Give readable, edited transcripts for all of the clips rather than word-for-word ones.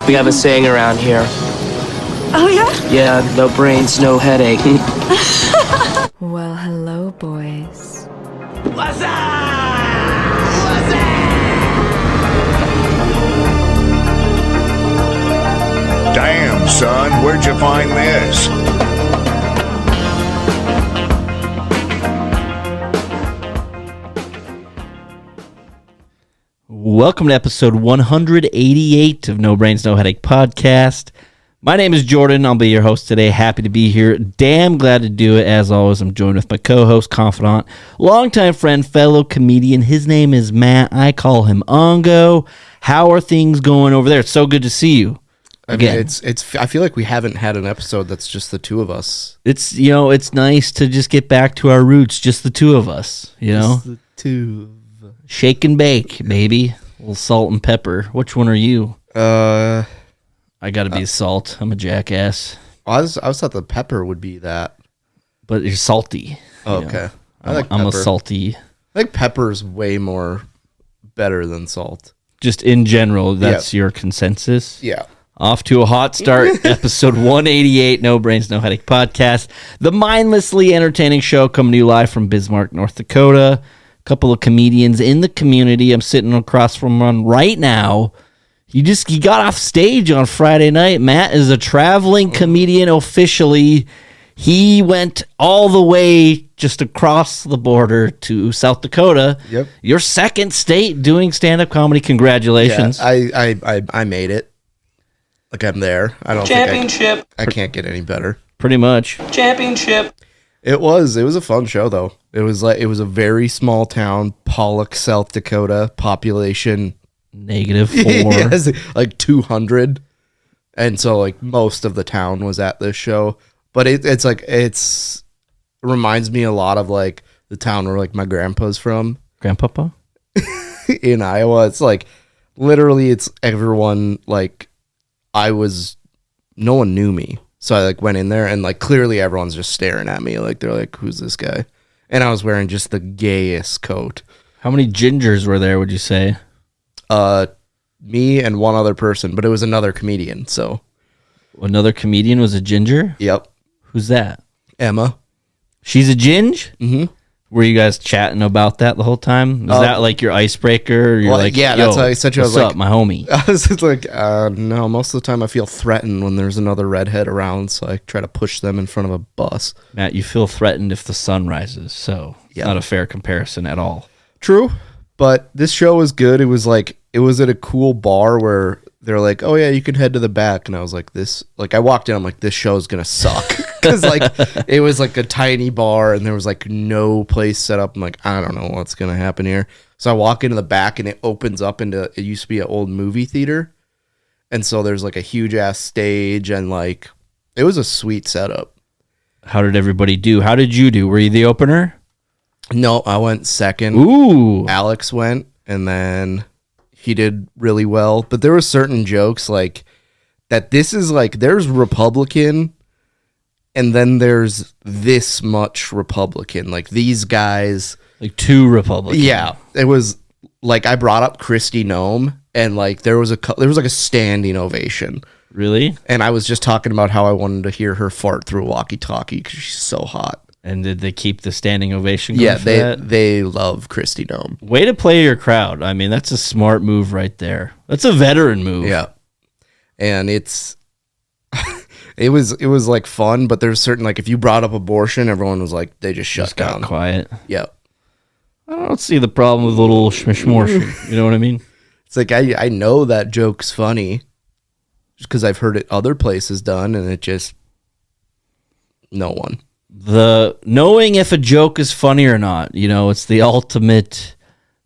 We have a saying around here. Oh, yeah? Yeah, no brains, no headache. Well, hello, boys. What's up? What's up? Damn, son, where'd you find this? Welcome to episode 188 of No Brains, No Headache podcast. My name is Jordan. I'll be your host today. Happy to be here. Damn glad to do it. As always, I'm joined with my co-host, confidant, longtime friend, fellow comedian. His name is Matt. I call him Ongo. How are things going over there? It's so good to see you. Again. I mean, it's. I feel like we haven't had an episode that's just the two of us. It's it's nice to just get back to our roots, just the two of us. Just the two. Shake and bake, baby. A little salt and pepper. Which one are you? I gotta be salt. I'm a jackass. I thought the pepper would be that, but you're salty. Oh, okay. I'm a salty. I think pepper's way more better than salt. Just in general, that's your consensus. Yeah. Off to a hot start. Episode 188, No Brains, No Headache podcast. The mindlessly entertaining show coming to you live from Bismarck, North Dakota. A couple of comedians in the community. I'm sitting across from one right now. He got off stage on Friday night. Matt is a traveling comedian officially. He went all the way just across the border to South Dakota. Yep. Your second state doing stand-up comedy. Congratulations. Yeah, I made it. Like, I'm there. I don't Championship. I can't get any better. Pretty much. Championship. It was a fun show though. It was a very small town, Pollock, South Dakota, population -4. yes, like 200, and so like most of the town was at this show. But it reminds me a lot of like the town where like my grandpa's from, Grandpapa? in Iowa. It's like literally it's everyone like no one knew me. So I like went in there and like clearly everyone's just staring at me like they're like, who's this guy? And I was wearing just the gayest coat. How many gingers were there, would you say? Me and one other person, but it was another comedian. So Another comedian was a ginger? yep, Who's that? Emma. She's a ginge? Mm-hmm. Were you guys chatting about that the whole time? Was that like your icebreaker? Or you're well, like, yeah, yo, that's how I said to you. I what's was up, like, my homie? I was just like, no, most of the time I feel threatened when there's another redhead around, so I try to push them in front of a bus. Matt, you feel threatened if the sun rises, so it's not a fair comparison at all. True, but this show was good. It was at a cool bar where they're like, oh yeah, you can head to the back, and I was like, I walked in, I'm like, this show's gonna suck. Because like it was like a tiny bar and there was like no place set up. I'm like, I don't know what's gonna happen here. So I walk into the back and it opens up into, it used to be an old movie theater, and so there's like a huge ass stage and like it was a sweet setup. How did everybody do? How did you do? Were you the opener? No, I went second. Ooh. Alex went, and then he did really well. But there were certain jokes like that. This is like, there's Republican, and then there's this much Republican. Like these guys, Like two Republicans. yeah. It was like I brought up Kristi Noem, and like there was like a standing ovation. Really? And I was just talking about how I wanted to hear her fart through a walkie-talkie because she's so hot. And did they keep the standing ovation going? Yeah, for that? they love Kristi Noem. Way to play your crowd. I mean, that's a smart move right there. That's a veteran move. Yeah, and it's it was like fun, but there's certain, like, if you brought up abortion, everyone was like, they just shut Got down. quiet. Yeah, I don't see the problem with a little schmishmorsh. You know what I mean? it's like I know that joke's funny just because I've heard it other places done, and it just no one. The knowing if a joke is funny or not, it's the ultimate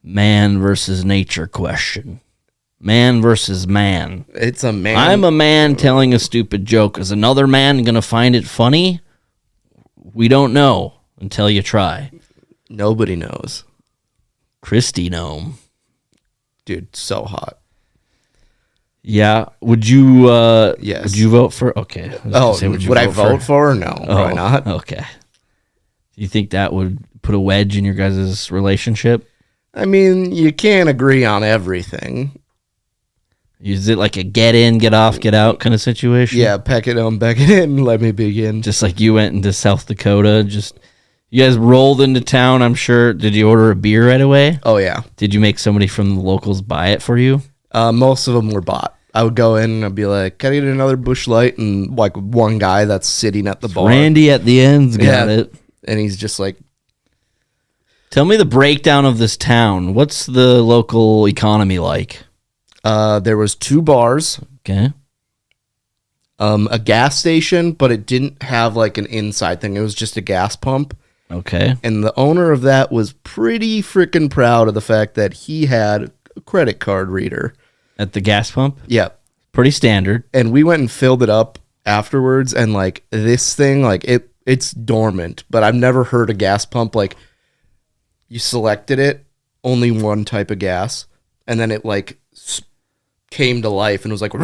man versus nature question. Man versus man. It's a man. I'm a man telling a stupid joke. Is another man going to find it funny? We don't know until you try. Nobody knows. Kristi Noem. Dude, so hot. Yeah. Would you Yes. Would you vote for Okay. Would I vote for her? No, probably not. Okay. Do you think that would put a wedge in your guys' relationship? I mean, you can't agree on everything. Is it like a get in, get off, get out kind of situation? Yeah, pack it in, let me begin. Just like you went into South Dakota. You guys rolled into town, I'm sure. Did you order a beer right away? Oh, yeah. Did you make somebody from the locals buy it for you? Most of them were bought. I would go in and I'd be like, can I get another Busch Light? And like one guy that's sitting at the bar. Randy at the end's got it. And he's just like, tell me the breakdown of this town. What's the local economy like? there was 2 bars, Okay. a gas station, but it didn't have like an inside thing. It was just a gas pump. Okay. And the owner of that was pretty freaking proud of the fact that he had a credit card reader. At the gas pump? Yeah. Pretty standard. And we went and filled it up afterwards. And like this thing, like it's dormant, but I've never heard a gas pump. Like you selected it, only one type of gas. And then it like came to life and was like,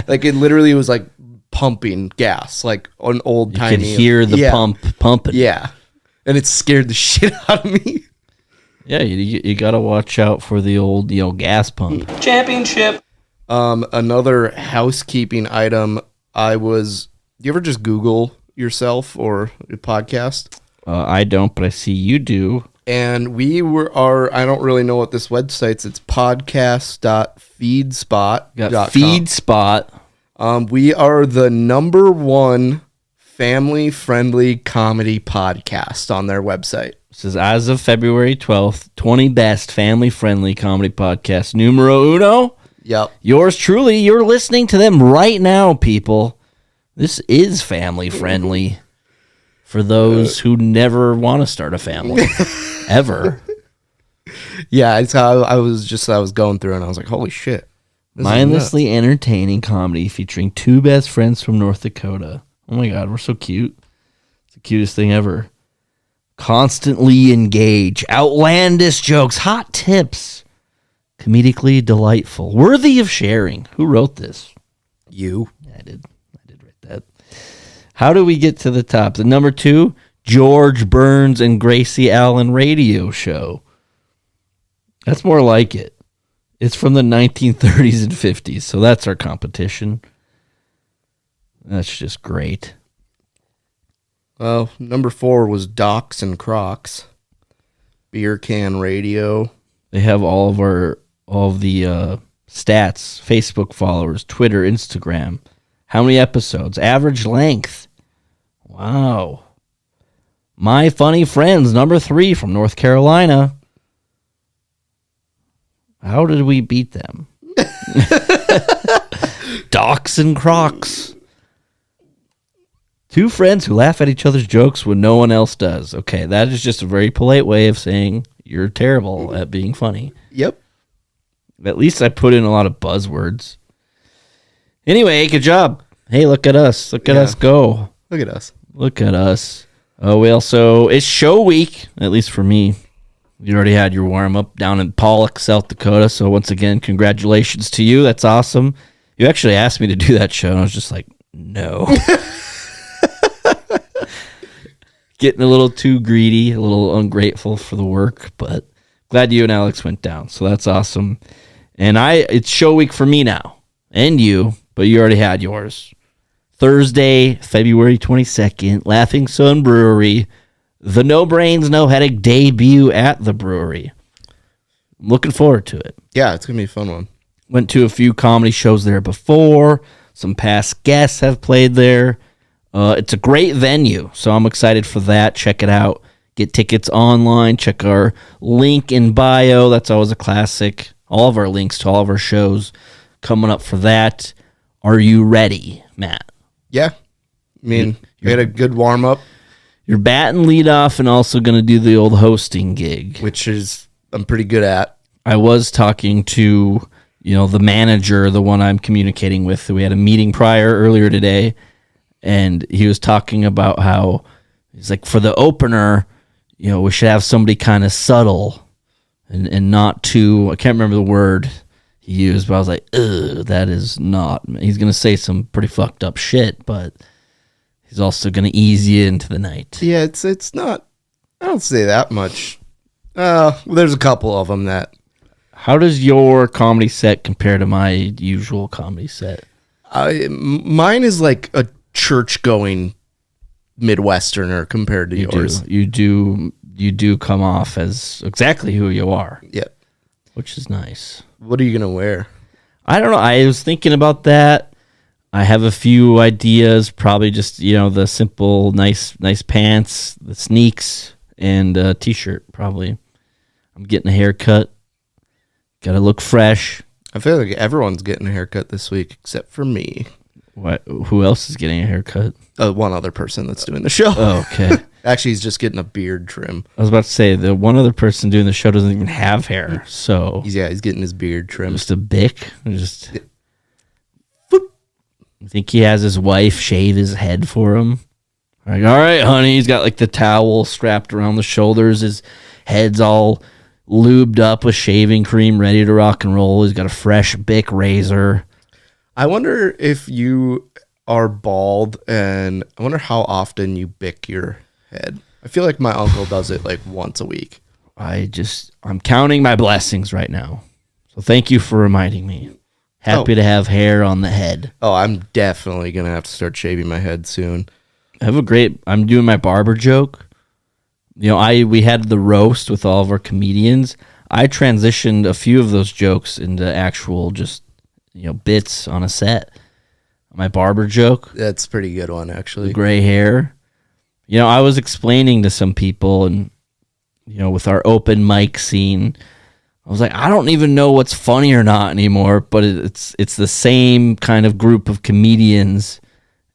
like it literally was like pumping gas, like an old You tiny. could hear the pump pumping. Yeah. And it scared the shit out of me. Yeah, you got to watch out for the old gas pump. Championship. Another housekeeping item. Do you ever just Google yourself or a podcast? I don't, but I see you do. And I don't really know what this website's. It's podcast.feedspot.com. Got FeedSpot. We are the #1 family-friendly comedy podcast on their website. This is as of February 12th, 20 best family-friendly comedy podcasts. Numero uno. Yep. Yours truly. You're listening to them right now, people. This is family-friendly for those who never want to start a family. Ever. Yeah, it's how I was going through and I was like, holy shit. Mindlessly entertaining comedy featuring 2 best friends from North Dakota. Oh my God, we're so cute. It's the cutest thing ever. Constantly engage. Outlandish jokes. Hot tips. Comedically delightful. Worthy of sharing. Who wrote this? You. I did write that. How do we get to the top? The #2, George Burns and Gracie Allen radio show. That's more like it. It's from the 1930s and 50s, so that's our competition. That's just great. Well, #4 was Docs and Crocs. Beer Can Radio. They have all of the stats, Facebook followers, Twitter, Instagram. How many episodes? Average length. Wow. My Funny Friends, #3 from North Carolina. How did we beat them? Docs and Crocs. 2 friends who laugh at each other's jokes when no one else does. Okay, that is just a very polite way of saying you're terrible at being funny. Yep. At least I put in a lot of buzzwords. Anyway, good job. Hey, look at us. Look at us go. Look at us. Look at us. Oh, it's show week, at least for me. You already had your warm-up down in Pollock, South Dakota. So once again, congratulations to you. That's awesome. You actually asked me to do that show, and I was just like, no. Getting a little too greedy, a little ungrateful for the work, but glad you and Alex went down. So that's awesome. And it's show week for me now, and you, but you already had yours. Thursday, February 22nd, Laughing Sun Brewery. The No Brains, No Headache debut at the brewery. I'm looking forward to it. Yeah, it's going to be a fun one. Went to a few comedy shows there before. Some past guests have played there. It's a great venue, so I'm excited for that. Check it out. Get tickets online. Check our link in bio. That's always a classic. All of our links to all of our shows coming up for that. Are you ready, Matt? Yeah. I mean, you had a good warm-up. You're batting leadoff and also going to do the old hosting gig. Which I'm pretty good at. I was talking to, the manager, the one I'm communicating with. We had a meeting earlier today, and he was talking about how he's like, for the opener, we should have somebody kind of subtle and not too, I can't remember the word he used, but I was like, ugh, that is not, he's going to say some pretty fucked up shit, but he's also going to ease you into the night. Yeah, it's not, I don't say that much. There's a couple of them that How does your comedy set compare to my usual comedy set? Mine is like a church-going Midwesterner compared to yours. You do come off as exactly who you are. Yeah. Which is nice. What are you gonna wear? I don't know. I was thinking about that. I have a few ideas. Probably just the simple, nice pants, the sneaks, and a t-shirt. Probably. I'm getting a haircut. Got to look fresh. I feel like everyone's getting a haircut this week except for me. What? Who else is getting a haircut? One other person that's doing the show. Oh, okay. Actually, he's just getting a beard trim. I was about to say the one other person doing the show doesn't even have hair, so He's getting his beard trimmed. just a bick. Just I think he has his wife shave his head for him. Like, all right, honey. He's got like the towel strapped around the shoulders. His head's all lubed up with shaving cream, ready to rock and roll. He's got a fresh Bic razor. I wonder if you are bald, and I wonder how often you bick your head. I feel like my uncle does it like once a week. I'm counting my blessings right now. So thank you for reminding me. Happy to have hair on the head. Oh, I'm definitely going to have to start shaving my head soon. I'm doing my barber joke. We had the roast with all of our comedians. I transitioned a few of those jokes into actual just, bits on a set. My barber joke. That's a pretty good one, actually. The gray hair. I was explaining to some people and, with our open mic scene, I was like, I don't even know what's funny or not anymore, but it's the same kind of group of comedians.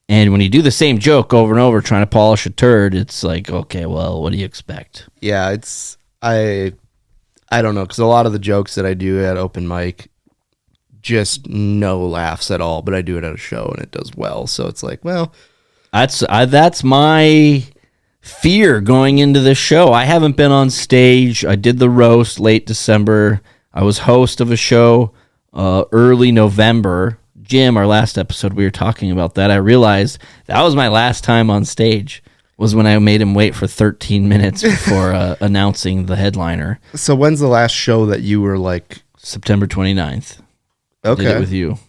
And when you do the same joke over and over trying to polish a turd, it's like, okay, well, what do you expect? Yeah, I don't know, because a lot of the jokes that I do at open mic, just no laughs at all, but I do it at a show and it does well. So it's like, well, that's my fear going into this show. I haven't been on stage. I did the roast late December. I was host of a show early November. Jim, our last episode, we were talking about that. I realized that was my last time on stage, was when I made him wait for 13 minutes before announcing the headliner. So when's the last show that you were like? September 29th. Okay. Did it with you.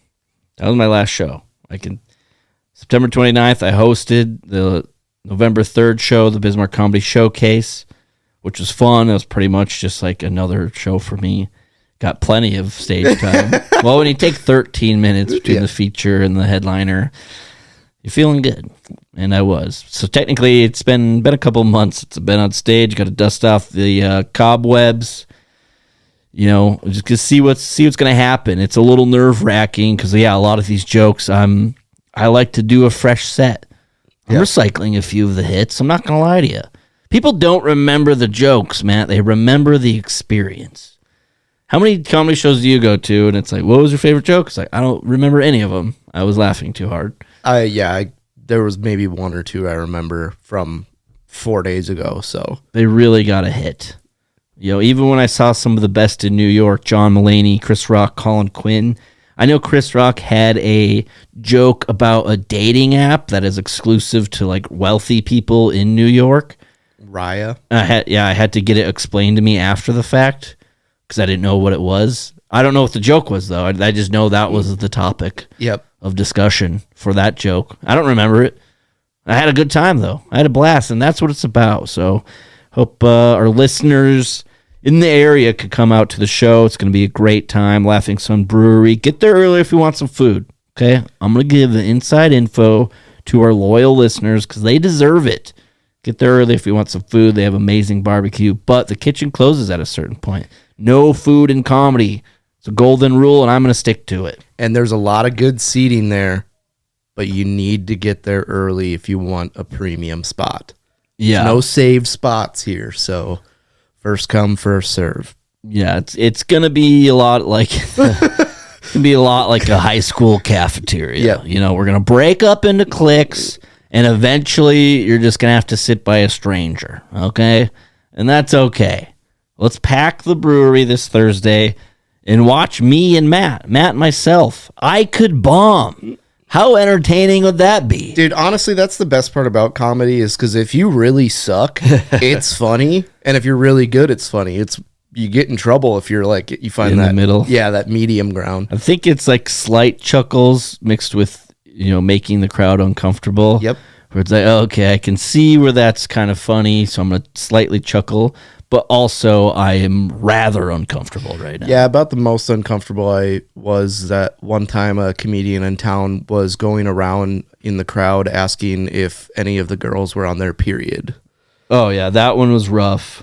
That was my last show. September 29th, I hosted the November 3rd show, the Bismarck Comedy Showcase, which was fun. It was pretty much just like another show for me. Got plenty of stage time. Well, when you take 13 minutes between the feature and the headliner, you're feeling good. And I was. So technically, it's been a couple months. It's been on stage. Got to dust off the cobwebs. Just to see what's going to happen. It's a little nerve wracking because a lot of these jokes, I like to do a fresh set. I'm recycling a few of the hits. I'm not going to lie to you. People don't remember the jokes, Matt. They remember the experience. How many comedy shows do you go to? And it's like, what was your favorite joke? It's like, I don't remember any of them. I was laughing too hard. There was maybe one or two I remember from 4 days ago. So they really got a hit. Even when I saw some of the best in New York, John Mulaney, Chris Rock, Colin Quinn. I know Chris Rock had a joke about a dating app that is exclusive to like wealthy people in New York. Raya. I had to get it explained to me after the fact because I didn't know what it was. I don't know what the joke was though. I just know that was the topic of discussion for that joke. I don't remember it. I had a good time though. I had a blast, and that's what it's about. So hope our listeners in the area could come out to the show. It's going to be a great time. Laughing Sun Brewery. Get there early if you want some food. Okay? I'm going to give the inside info to our loyal listeners because they deserve it. Get there early if you want some food. They have amazing barbecue, but the kitchen closes at a certain point. No food in comedy. It's a golden rule, and I'm going to stick to it. And there's a lot of good seating there, but you need to get there early if you want a premium spot. Yeah. There's no saved spots here, so first come, first serve. Yeah, it's going to be a lot like a high school cafeteria. Yeah. We're going to break up into cliques, and eventually you're just going to have to sit by a stranger, okay? And that's okay. Let's pack the brewery this Thursday and watch me and Matt and myself. I could bomb. How entertaining would that be? Dude, honestly, that's the best part about comedy is because if you really suck, it's funny. And if you're really good, it's funny. It's you get in trouble if you're like you find In the that middle. Yeah, that medium ground. I think it's like slight chuckles mixed with, making the crowd uncomfortable. Yep. Where it's like, oh, okay, I can see where that's kind of funny, so I'm going to slightly chuckle, but also I am rather uncomfortable right now. Yeah, about the most uncomfortable I was that one time a comedian in town was going around in the crowd asking if any of the girls were on their period. Oh, yeah, that one was rough.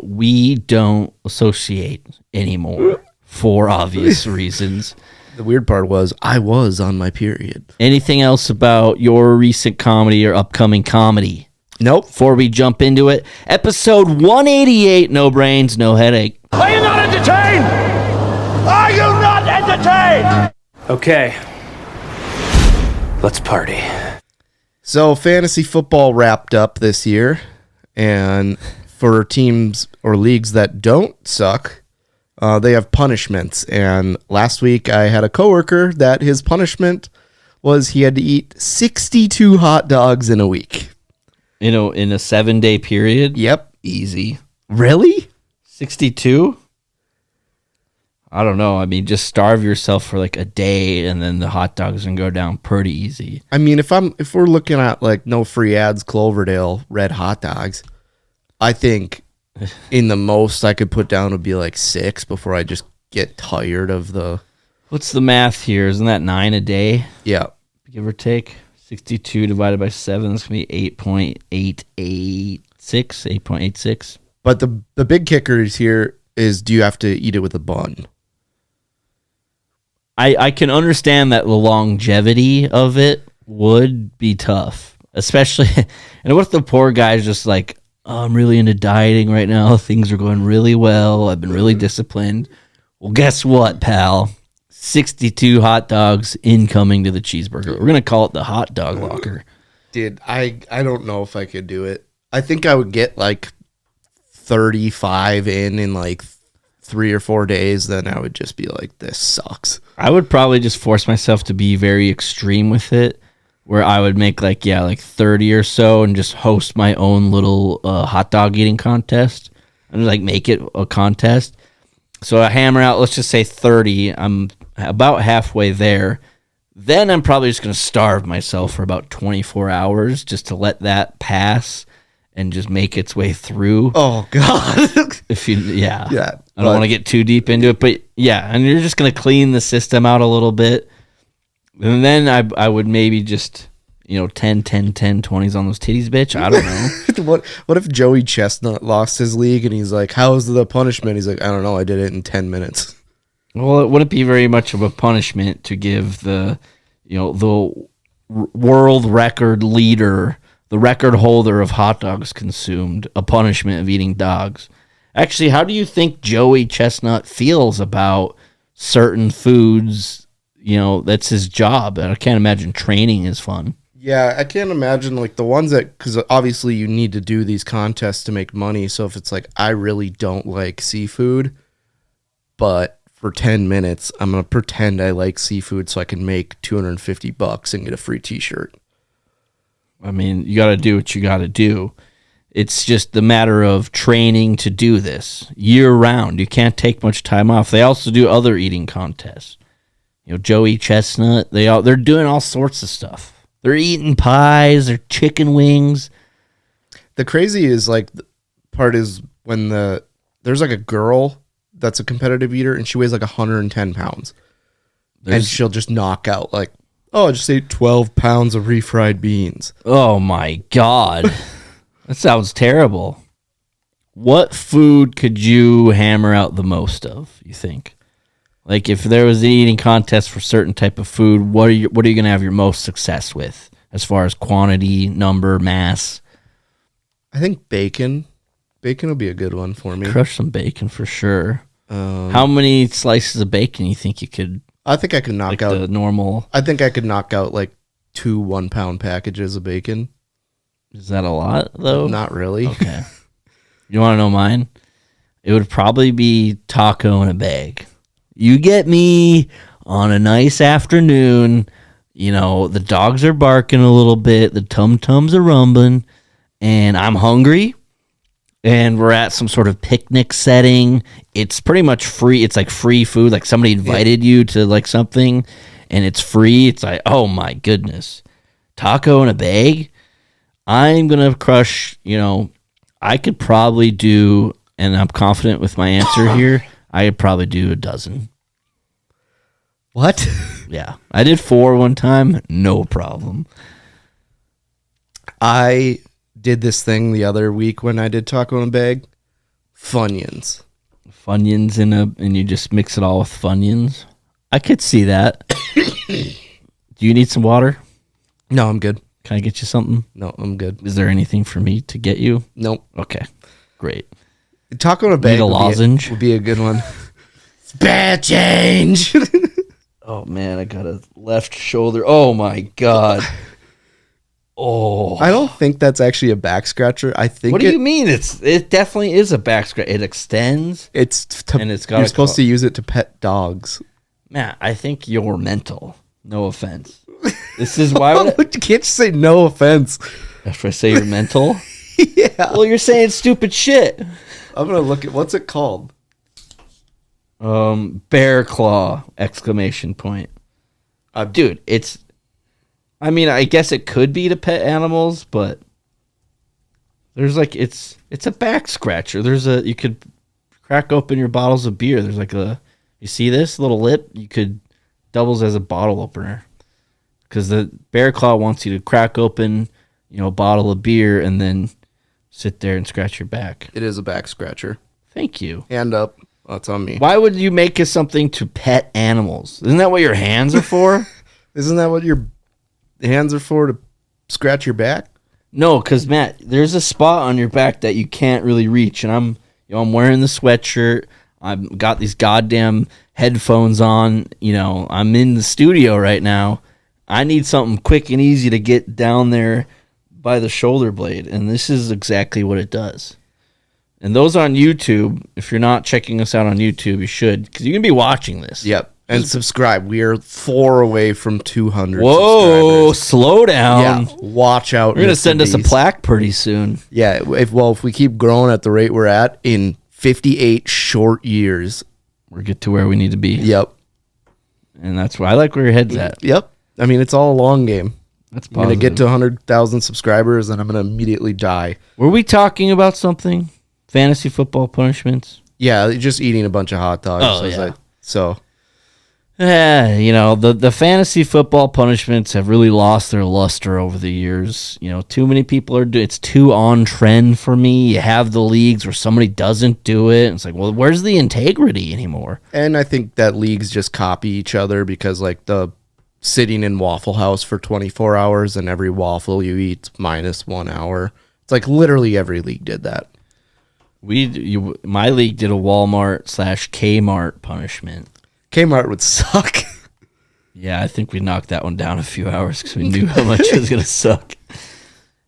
We don't associate anymore for obvious reasons. The weird part was I was on my period. Anything else about your recent comedy or upcoming comedy? Nope. Before we jump into it, episode 188, No Brains, No Headache. Are you not entertained? Are you not entertained? Okay. Let's party. So fantasy football wrapped up this year, and for teams or leagues that don't suck, they have punishments. And last week I had a coworker that his punishment was he had to eat 62 hot dogs in a week. In a 7-day period? Yep. Easy. Really? 62? I don't know. I mean, just starve yourself for like a day and then the hot dogs can go down pretty easy. I mean, if we're looking at like no free ads, Cloverdale red hot dogs, I think in the most I could put down would be like 6 before I just get tired of the. What's the math here? Isn't that 9 a day? Yeah. Give or take. 62 divided by 7 is going to be 8.886. But the big kicker is here is do you have to eat it with a bun? I can understand that the longevity of it would be tough, especially. And what if the poor guy's just like, oh, I'm really into dieting right now. Things are going really well. I've been really disciplined. Well, guess what, pal? 62 hot dogs incoming to the cheeseburger. We're going to call it the hot dog locker. Dude, I don't know if I could do it. I think I would get like 35 in like 3 or 4 days. Then I would just be like, this sucks. I would probably just force myself to be very extreme with it, where I would make like 30 or so and just host my own little hot dog eating contest and like make it a contest. So I hammer out, let's just say 30. I'm about halfway there. Then I'm probably just going to starve myself for about 24 hours just to let that pass and just make its way through. Oh, God. Yeah. I don't but- want to get too deep into it, but yeah, and you're just going to clean the system out a little bit. And then I would maybe just, 10, 20s on those titties, bitch. I don't know. What if Joey Chestnut lost his league and he's like, how's the punishment? He's like, I don't know. I did it in 10 minutes. Well, it wouldn't be very much of a punishment to give the world record leader, the record holder of hot dogs consumed, a punishment of eating dogs. Actually, how do you think Joey Chestnut feels about certain foods? That's his job. I can't imagine training is fun. Yeah, I can't imagine like the ones that, because obviously you need to do these contests to make money. So if it's like, I really don't like seafood, but for 10 minutes, I'm going to pretend I like seafood so I can make $250 and get a free t-shirt. I mean, you got to do what you got to do. It's just the matter of training to do this year round. You can't take much time off. They also do other eating contests. Joey Chestnut, they're doing all sorts of stuff. They're eating pies, they're chicken wings. The crazy is like the part is when there's like a girl that's a competitive eater and she weighs like 110 pounds. And she'll just knock out like, oh, I just ate 12 pounds of refried beans. Oh my God. That sounds terrible. What food could you hammer out the most of, you think? Like if there was an eating contest for a certain type of food, what are you going to have your most success with as far as quantity, number, mass? I think bacon. Bacon would be a good one for me. Crush some bacon for sure. How many slices of bacon you think you could? I think I could knock out the normal. I think I could knock out like 2 1-pound packages of bacon. Is that a lot though? Not really. Okay. You want to know mine? It would probably be taco in a bag. You get me on a nice afternoon. The dogs are barking a little bit. The tum-tums are rumbling. And I'm hungry. and we're at some sort of picnic setting. It's pretty much free. It's like free food. Like somebody invited you to like something and it's free. It's like, oh my goodness. Taco in a bag? I'm going to crush, I could probably do, and I'm confident with my answer here, I could probably do a dozen. What? Yeah. I did 4 one time. No problem. I did this thing the other week when I did taco in a bag. Funyuns. Funyuns and you just mix it all with Funyuns. I could see that. Do you need some water? No, I'm good. Can I get you something? No, I'm good. Is there anything for me to get you? Nope. Okay. Great. Taco in a bag Need a lozenge? would be a good one. Bad change. Oh man, I got a left shoulder. Oh my god. Oh. I don't think that's actually a back scratcher. I think What do you mean? It definitely is a back scratch. It extends. and it's got. You're supposed to use it to pet dogs. Matt, I think you're mental. No offense. This is why would You can't just say no offense. after I say you're mental. Yeah. Well, you're saying stupid shit. I'm gonna look at what's it called. Bear claw! Exclamation point. Dude, it's. I mean, I guess it could be to pet animals, but there's like it's a back scratcher. You could crack open your bottles of beer. There's like you see this little lip? You could doubles as a bottle opener because the bear claw wants you to crack open, a bottle of beer and then sit there and scratch your back. It is a back scratcher. Thank you. Hand up. Oh, it's on me. Why would you make it something to pet animals? Isn't that what your hands are for? Isn't that what your hands are for, to scratch your back? No, because Matt, there's a spot on your back that you can't really reach, and I'm wearing the sweatshirt. I've got these goddamn headphones on. I'm in the studio right now. I need something quick and easy to get down there by the shoulder blade, and this is exactly what it does. And those on YouTube, if you're not checking us out on YouTube, you should, because you can be watching this. Yep. And subscribe. We are 4 away from 200 Whoa, subscribers. slow down. Yeah, watch out. We're going to Mr. send us a Beast. plaque pretty soon. Yeah, if we keep growing at the rate we're at, in 58 short years. We'll get to where we need to be. Yep. And that's why I like where your head's at. Yep. I mean, it's all a long game. That's I'm going to get to 100,000 subscribers, and I'm going to immediately die. Were we talking about something? Fantasy football punishments? Yeah, just eating a bunch of hot dogs. Oh, yeah. Yeah, the fantasy football punishments have really lost their luster over the years. Too many people are doing it's too on trend for me. You have the leagues where somebody doesn't do it. It's like, well, where's the integrity anymore? And I think that leagues just copy each other because, like, the sitting in Waffle House for 24 hours and every waffle you eat minus 1 hour. It's like literally every league did that. My league did a Walmart/Kmart punishment. Kmart would suck. Yeah, I think we knocked that one down a few hours because we knew how much it was going to suck.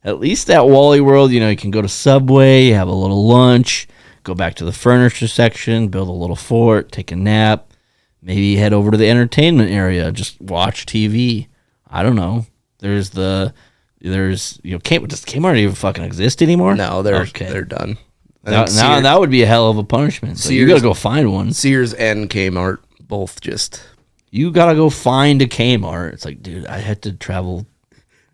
At least at Wally World, you can go to Subway, you have a little lunch, go back to the furniture section, build a little fort, take a nap, maybe head over to the entertainment area, just watch TV. I don't know. Does Kmart even fucking exist anymore? No, they're done. Now that would be a hell of a punishment. So you got to go find one. Sears and Kmart both just... You got to go find a Kmart. It's like, dude, I had to travel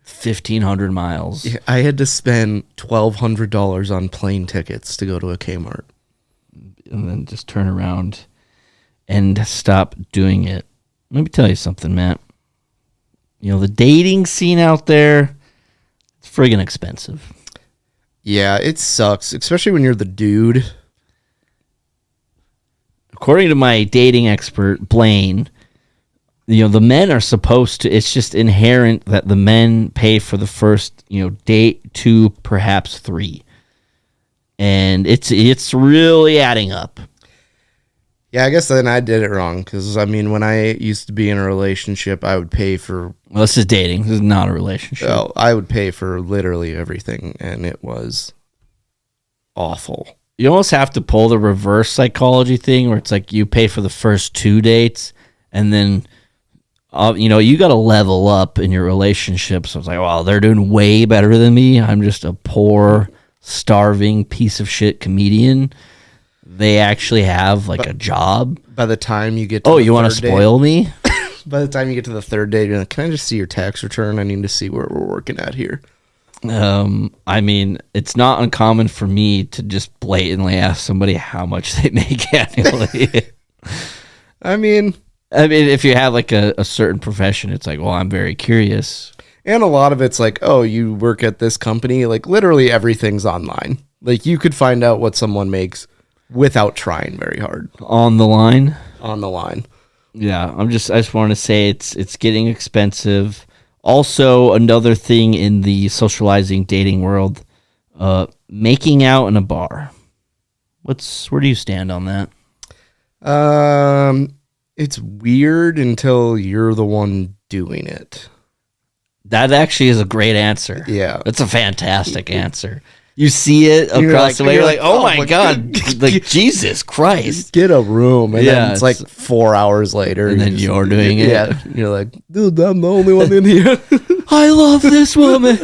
1,500 miles. Yeah, I had to spend $1,200 on plane tickets to go to a Kmart. And then just turn around and stop doing it. Let me tell you something, Matt. The dating scene out there, it's friggin' expensive. Yeah, it sucks, especially when you're the dude. According to my dating expert, Blaine, the men are supposed to, it's just inherent that the men pay for the first, date 2, perhaps 3. And it's really adding up. Yeah, I guess then I did it wrong because, when I used to be in a relationship, I would pay for... Well, this is dating. This is not a relationship. Oh, I would pay for literally everything, and it was awful. You almost have to pull the reverse psychology thing where it's like you pay for the first 2 dates, and then, you got to level up in your relationship. So it's like, well, they're doing way better than me. I'm just a poor starving piece of shit comedian, they actually have like a job. By the time you get to Oh, the you want to third day- spoil me? By the time you get to the third day, you're like, can I just see your tax return? I need to see where we're working at here. I mean, it's not uncommon for me to just blatantly ask somebody how much they make annually. I mean, if you have like a certain profession, it's like, well, I'm very curious. and a lot of it's like, oh, you work at this company. Like literally everything's online. Like you could find out what someone makes without trying very hard On the line. on the line. Yeah, I just want to say it's getting expensive. Also, another thing in the socializing dating world, making out in a bar. Where do you stand on that? It's weird until you're the one doing it. That actually is a great answer. Yeah. That's a fantastic answer. You see it You're across like- the way, you're you're like, like, oh oh my my God, like Jesus Christ. Get a room, and Yeah, then it's like 4 hours later, And then you're doing it. Yeah, you're like, dude, I'm the only one in here. I love this woman.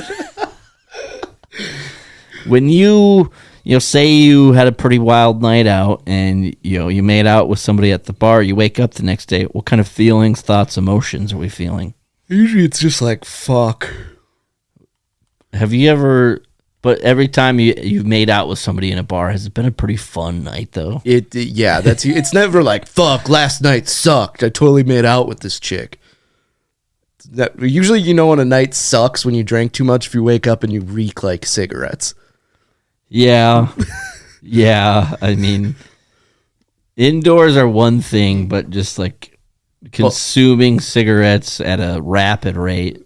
When you say you had a pretty wild night out and you made out with somebody at the bar, you wake up the next day, what kind of feelings, thoughts, emotions are we feeling? Usually, it's just like fuck. Have you ever? But every time you've made out with somebody in a bar, has it been a pretty fun night though? Yeah, it's never like fuck. Last night sucked. I totally made out with this chick. Usually, when a night sucks when you drank too much. If you wake up and you reek like cigarettes. Yeah, yeah. I mean, indoors are one thing, but just like consuming cigarettes at a rapid rate,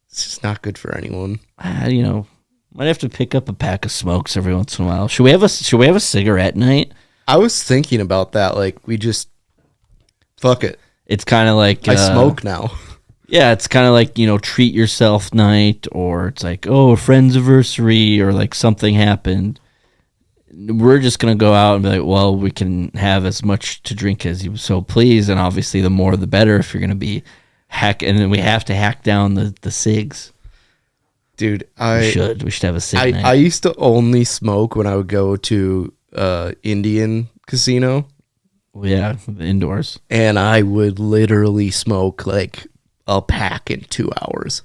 It's just not good for anyone. might have to pick up a pack of smokes every once in a while. Should we have a cigarette night? I was thinking about that. Like, we just fuck it. It's kind of like I smoke now. Yeah, it's kind of like, treat yourself night, or it's like, oh, a friend's anniversary, or like something happened. We're just going to go out and be like, well, we can have as much to drink as you so please. And obviously the more the better if you're going to be and then we have to hack down the cigs. Dude, We should have a cig night. I used to only smoke when I would go to Indian casino. Yeah, indoors. And I would literally smoke like a pack in 2 hours.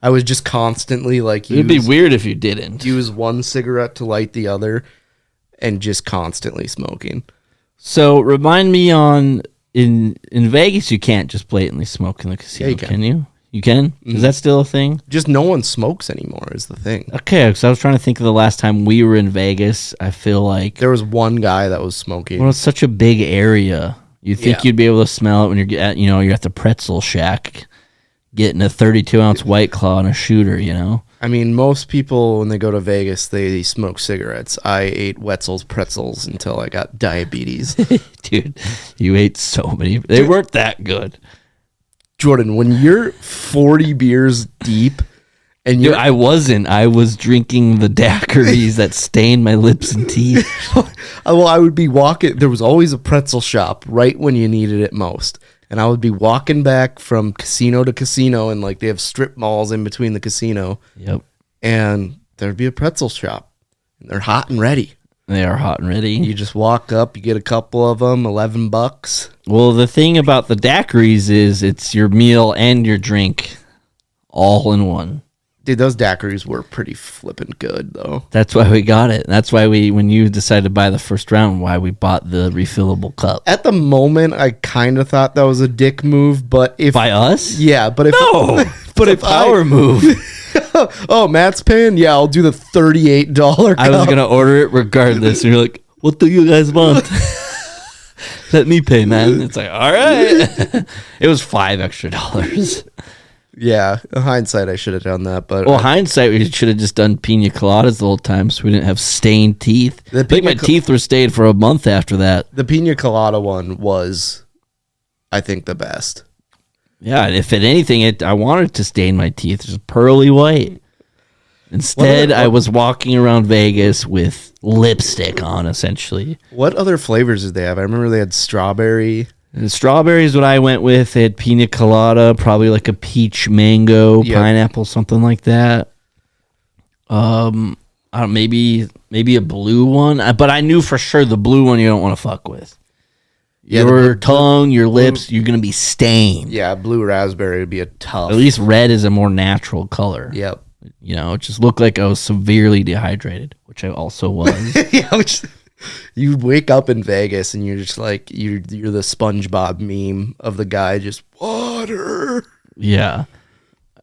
I was just constantly like, It'd be weird if you didn't. use one cigarette to light the other and just constantly smoking. So remind me in Vegas, you can't just blatantly smoke in the casino, Yeah, you can. can you? You can? Is that still a thing? Just no one smokes anymore is the thing. Okay, because I was trying to think of the last time we were in Vegas. I feel like, There was one guy that was smoking. well, it's such a big area. You think Yeah. you'd be able to smell it when you're you're at the pretzel shack getting a 32-ounce White Claw and a shooter, I mean, most people, when they go to Vegas, they smoke cigarettes. I ate Wetzel's pretzels until I got diabetes. Dude, you ate so many. They weren't that good. Jordan, when you're 40 beers deep and Dude, you're... I wasn't. I was drinking the daiquiris that stained my lips and teeth. Well, I would be walking. There was always a pretzel shop right when you needed it most. And I would be walking back from casino to casino, and like they have strip malls in between the casino. Yep. And there'd be a pretzel shop. And they're hot and ready. They are hot and ready. You just walk up, you get a couple of them, $11. Well, the thing about the daiquiris is it's your meal and your drink all in one. Dude, those daiquiris were pretty flippin' good, though. That's why we got it. That's why when you decided to buy the first round, why we bought the refillable cup. At the moment, I kind of thought that was a dick move, but if... By us? Yeah, but if... No! But It's a power move. Oh, Matt's paying? Yeah, I'll do the $38 cup. I was going to order it regardless. And you're like, what do you guys want? Let me pay, man. It's like, all right. It was $5 extra. Yeah, in hindsight, I should have done that, but... Well, hindsight, we should have just done pina coladas the whole time so we didn't have stained teeth. I think my teeth were stained for a month after that. The pina colada one was, I think, the best. Yeah, if at anything, I wanted to stain my teeth just pearly white. Instead, I was walking around Vegas with lipstick on, essentially. What other flavors did they have? I remember they had strawberry. And strawberry is what I went with. They had pina colada, probably like a peach, mango, Yep. pineapple, something like that. maybe a blue one, but I knew for sure the blue one you don't want to fuck with. Yeah, Your tongue, your lips, you're gonna be stained. Yeah, blue raspberry would be a tough. At least red is a more natural color. Yep. It just looked like I was severely dehydrated, which I also was. Yeah, you wake up in Vegas and you're just like you're the SpongeBob meme of the guy just water. Yeah,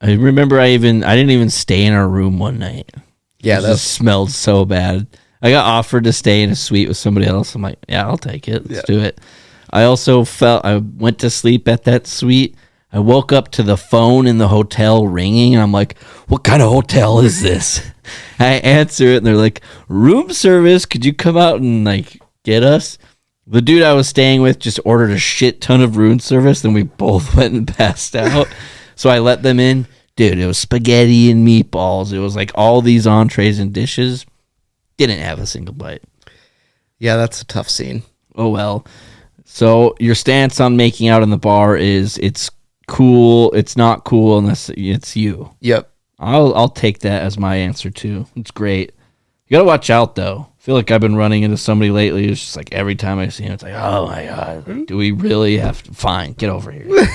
I remember I didn't even stay in our room one night. Yeah, that smelled so bad. I got offered to stay in a suite with somebody else. I'm like, yeah, I'll take it. Let's do it. I also I went to sleep at that suite. I woke up to the phone in the hotel ringing, and I'm like, what kind of hotel is this? I answer it, and they're like, room service. Could you come out and like get us? The dude I was staying with just ordered a shit ton of room service, and we both went and passed out. So I let them in. Dude, it was spaghetti and meatballs. It was like all these entrees and dishes. Didn't have a single bite. Yeah, that's a tough scene. Oh, well. So your stance on making out in the bar is it's cool, it's not cool unless it's you. Yep. I'll take that as my answer too. It's great. You gotta watch out though. I feel like I've been running into somebody lately who's just like every time I see him, it's like, oh my god, do we really have to? Fine, get over here.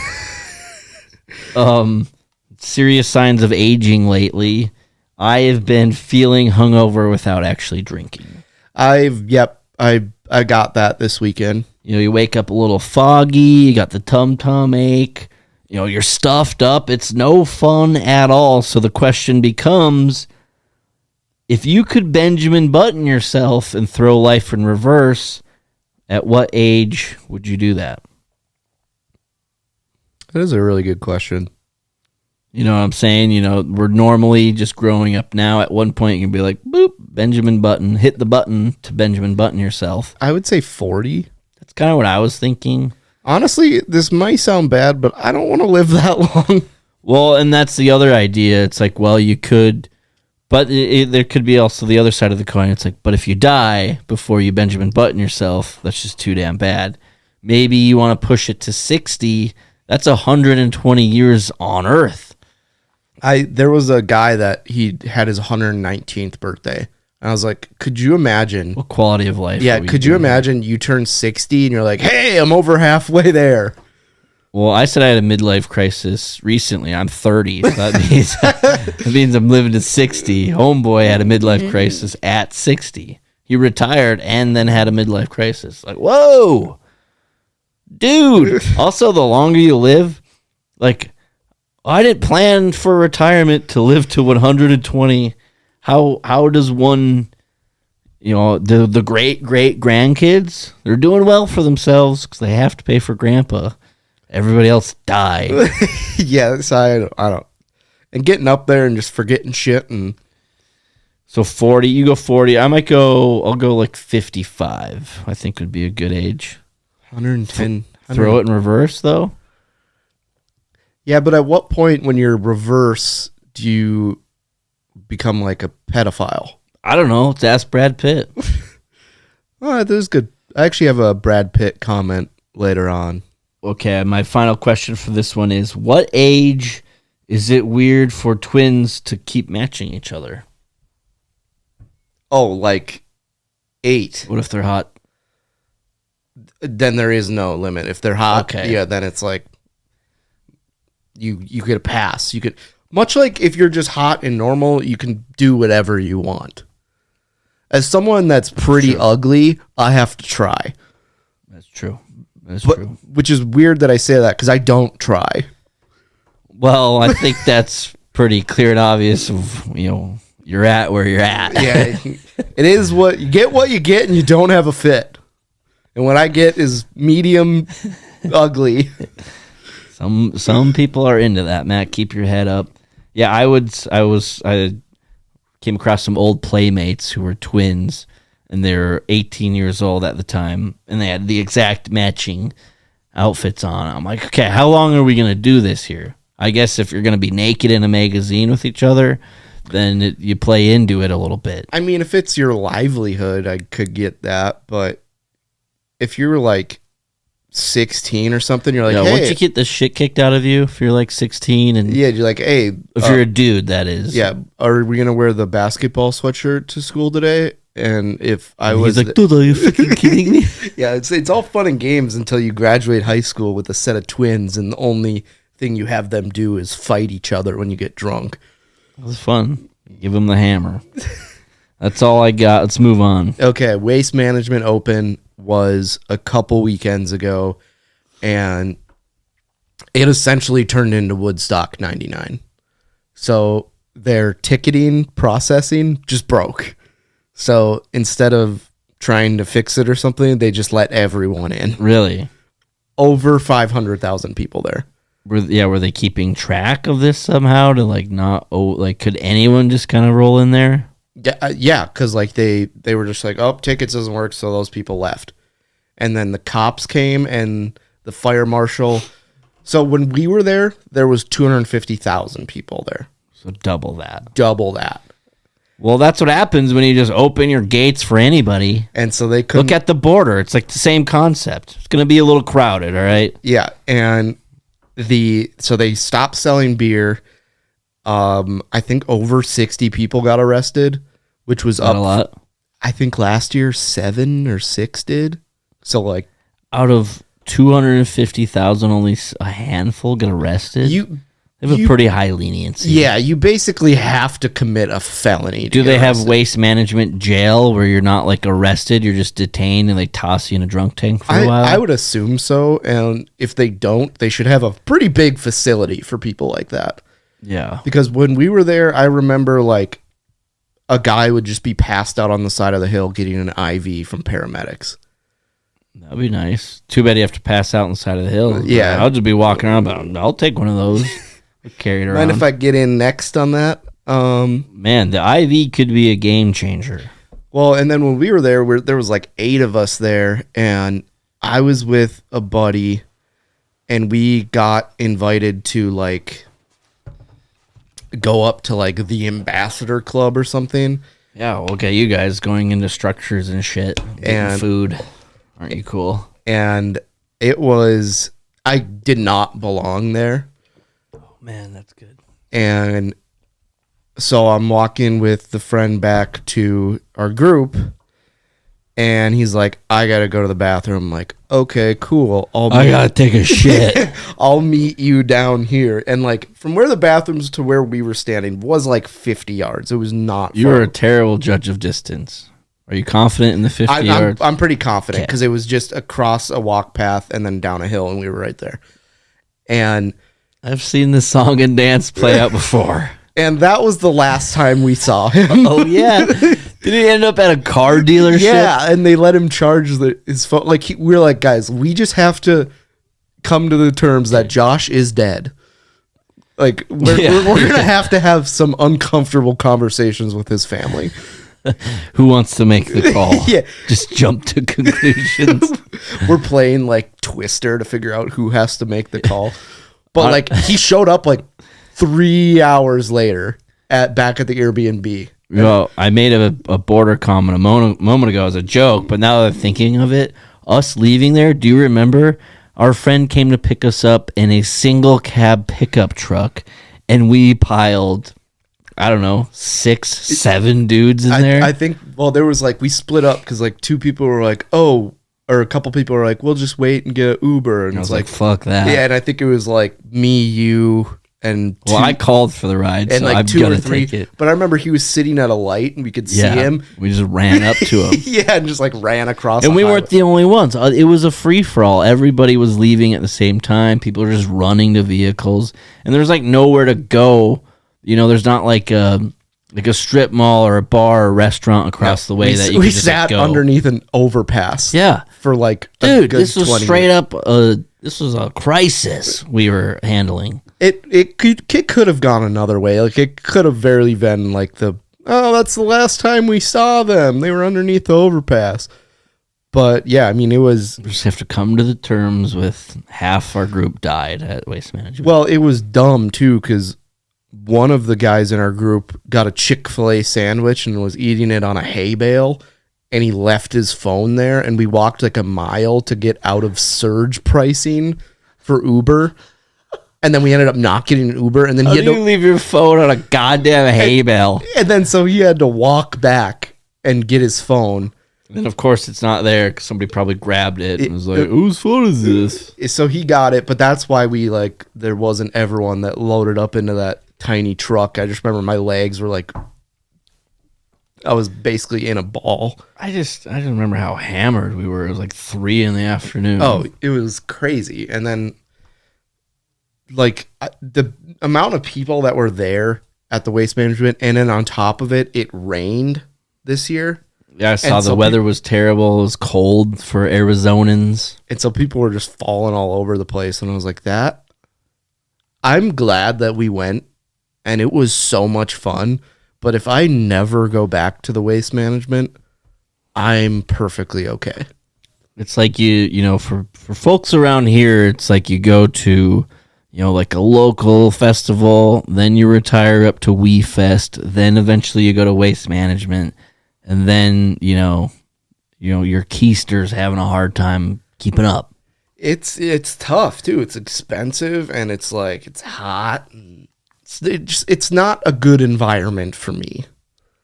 Serious signs of aging lately. I have been feeling hungover without actually drinking. I got that this weekend. You wake up a little foggy, you got the tum-tum ache, you're stuffed up. It's no fun at all. So the question becomes, if you could Benjamin Button yourself and throw life in reverse, at what age would you do that? That is a really good question. You know what I'm saying? We're normally just growing up now. At one point, you can be like, boop, Benjamin Button. Hit the button to Benjamin Button yourself. I would say 40. That's kind of what I was thinking. Honestly, this might sound bad, but I don't want to live that long. Well, and that's the other idea. It's like, well, you could, but there could be also the other side of the coin. It's like, but if you die before you Benjamin Button yourself, that's just too damn bad. Maybe you want to push it to 60. That's 120 years on Earth. There was a guy that he had his 119th birthday. And I was like, could you imagine? What quality of life? Yeah, could you imagine you turn 60 and you're like, hey, I'm over halfway there. Well, I said I had a midlife crisis recently. I'm 30. So that means I'm living to 60. Homeboy had a midlife crisis at 60. He retired and then had a midlife crisis. Like, whoa, dude. Also, the longer you live, like, I didn't plan for retirement to live to 120. How does one, the great grandkids, they're doing well for themselves because they have to pay for grandpa. Everybody else died. Yes, I don't. And getting up there and just forgetting shit. And so 40, you go 40. I'll go like 55. I think would be a good age. 110. Throw it in reverse though. Yeah, but at what point when you're reverse do you become like a pedophile? I don't know. Let's ask Brad Pitt. All right, there's good. I actually have a Brad Pitt comment later on. Okay, my final question for this one is, what age is it weird for twins to keep matching each other? Oh, like 8. What if they're hot? Then there is no limit. If they're hot, okay. Yeah, then it's like you get a pass. You could, much like if you're just hot and normal, you can do whatever you want. As someone that's pretty ugly, I have to try. That's true. That's true. Which is weird that I say that because I don't try. Well, I think that's pretty clear and obvious of, you're at where you're at. Yeah, it is what you get, and you don't have a fit. And what I get is medium ugly. Some people are into that, Matt. Keep your head up. Yeah, I came across some old playmates who were twins, and they were 18 years old at the time, and they had the exact matching outfits on. I'm like, okay, how long are we going to do this here? I guess if you're going to be naked in a magazine with each other, then you play into it a little bit. I mean, if it's your livelihood, I could get that, but if you're like 16 or something. You're like, Yeah, hey, once you get the shit kicked out of you, if you're like 16 and yeah, you're like, hey, if you're a dude, that is. yeah, are we gonna wear the basketball sweatshirt to school today? And if I He's was, like, dude, are you fucking kidding me? yeah, it's all fun and games until you graduate high school with a set of twins, and the only thing you have them do is fight each other when you get drunk. It was fun. Give him the hammer. That's all I got. Let's move on. Okay, Waste Management Open was a couple weekends ago, and it essentially turned into Woodstock 99. So their ticketing processing just broke. So instead of trying to fix it or something, they just let everyone in. Really? Over 500,000 people there. Were they keeping track of this somehow to like not? Oh, like could anyone just kind of roll in there? Yeah, because like they were just like, oh, tickets doesn't work, so those people left. And then the cops came and the fire marshal. So when we were there, there was 250,000 people there. So double that. Double that. Well, that's what happens when you just open your gates for anybody. And so they couldn't. Look at the border. It's like the same concept. It's going to be a little crowded, all right? Yeah, and so they stopped selling beer. I think over 60 people got arrested, which was Not up a lot. I think last year 7 or 6 did. So like Out of 250,000, only a handful get arrested. They have a pretty high leniency. yeah, you basically have to commit a felony. Do they have waste management jail where you're not like arrested, you're just detained and they toss you in a drunk tank for a while? I would assume so, and if they don't, they should have a pretty big facility for people like that. Yeah. Because when we were there, I remember like a guy would just be passed out on the side of the hill getting an IV from paramedics. That'd be nice. Too bad you have to pass out on the side of the hill. Yeah. I'll just be walking around, but I'll take one of those. Carry it around. Mind if I get in next on that? Man, the IV could be a game changer. Well, and then when we were there, there was like 8 of us there, and I was with a buddy, and we got invited to like go up to like the Ambassador Club or something. Yeah, we'll get you guys going into structures and shit. Getting And food. Aren't you cool? And I did not belong there. Man, that's good. And so I'm walking with the friend back to our group, and he's like, I gotta go to the bathroom. I'm like, okay, cool. I gotta take a shit. I'll meet you down here. And like from where the bathrooms to where we were standing was like 50 yards. It was not You're far. a terrible judge of distance. Are you confident in the 50 yards? I'm pretty confident Okay. because it was just across a walk path and then down a hill, and we were right there. And I've seen this song and dance play out before. that was the last time we saw him. Oh, yeah. Did he end up at a car dealership? Yeah, and they let him charge his phone. Like we were like, guys, we just have to come to the terms that Josh is dead. Like we're gonna have to have some uncomfortable conversations with his family. Who wants to make the call? Yeah. Just jump to conclusions. We're playing like Twister to figure out who has to make the call. But like he showed up like 3 hours later back at the Airbnb. Well, I made a border comment a moment ago as a joke, but now that I'm thinking of it, us leaving there, do you remember our friend came to pick us up in a single cab pickup truck, and we piled, I don't know, 6, 7 dudes in there? I think, well, there was like, we split up because like 2 people were like, oh, or a couple people were like, we'll just wait and get an Uber. And I it's was like, fuck that. yeah, and I think it was like me, you, and Well, I called for the ride, and so like I'm 2 gonna or 3. take it. But I remember he was sitting at a light and we could see him. We just ran up to him. Yeah, and just like ran across. And the we highway. weren't the only ones. It was a free for all. Everybody was leaving at the same time. People were just running to vehicles, and there's like nowhere to go. You know, there's not like a strip mall or a bar or restaurant across the way that you we can just sat like, go underneath an overpass. Yeah, for like a dude, good this was 20 straight minutes. up. This was a crisis we were handling. It could have gone another way. Like it could have very been like that's the last time we saw them. They were underneath the overpass. But yeah, I mean, it was. We just have to come to the terms with half our group died at Waste Management. Well, it was dumb too because one of the guys in our group got a Chick-fil-A sandwich and was eating it on a hay bale, and he left his phone there, and we walked like a mile to get out of surge pricing for Uber. And then we ended up not getting an Uber, and then How he had do to you leave your phone on a goddamn hay bale? and then so he had to walk back and get his phone. And of course, it's not there because somebody probably grabbed it and was like, "Whose phone is this?" So he got it, but that's why we like there wasn't everyone that loaded up into that tiny truck. I just remember my legs were like I was basically in a ball. I just remember how hammered we were. It was like 3 p.m. Oh, it was crazy. And then like the amount of people that were there at the Waste Management, and then on top of it, it rained this year. Yeah, I saw the weather was terrible. It was cold for Arizonans. And so people were just falling all over the place. And I was like, I'm glad that we went, and it was so much fun. But if I never go back to the Waste Management, I'm perfectly okay. It's like you know, for folks around here, it's like you go to, you know, like a local festival, then you retire up to Wee Fest, then eventually you go to Waste Management, and then, you know, your keister's having a hard time keeping up. It's tough too. It's expensive, and it's like it's hot. And it's not a good environment for me.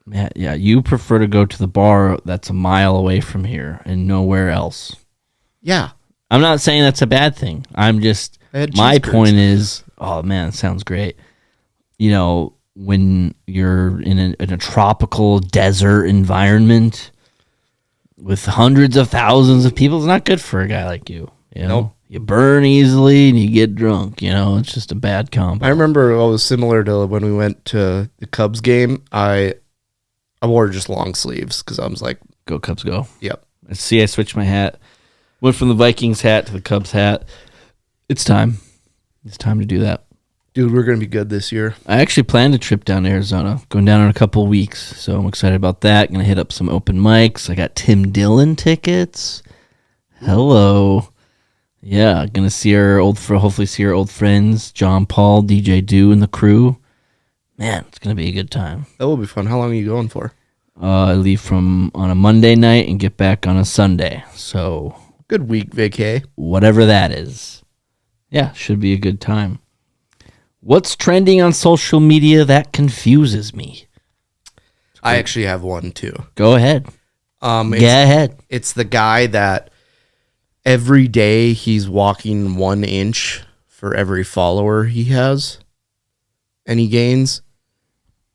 Yeah, you prefer to go to the bar that's a mile away from here and nowhere else. Yeah. I'm not saying that's a bad thing. I'm just, my point is, oh man, it sounds great. You know, when you're in a tropical desert environment with hundreds of thousands of people, it's not good for a guy like you. You know, Nope. You burn easily and you get drunk. You know, it's just a bad combo. I remember it was similar to when we went to the Cubs game. I wore just long sleeves because I was like, Go Cubs, go. yep. See, I switched my hat. Went from the Vikings hat to the Cubs hat. It's time. It's time to do that. Dude, we're going to be good this year. I actually planned a trip down to Arizona, going down in a couple of weeks, so I'm excited about that. Going to hit up some open mics. I got Tim Dillon tickets. Hello. Yeah, going to see hopefully see our old friends, John Paul, DJ Do, and the crew. Man, it's going to be a good time. That will be fun. How long are you going for? I leave on a Monday night and get back on a Sunday, so Good week vacay. whatever that is. Yeah, should be a good time. What's trending on social media that confuses me? I actually have one too. Go ahead. It's, Go ahead. It's the guy that every day he's walking 1 inch for every follower he has and he gains.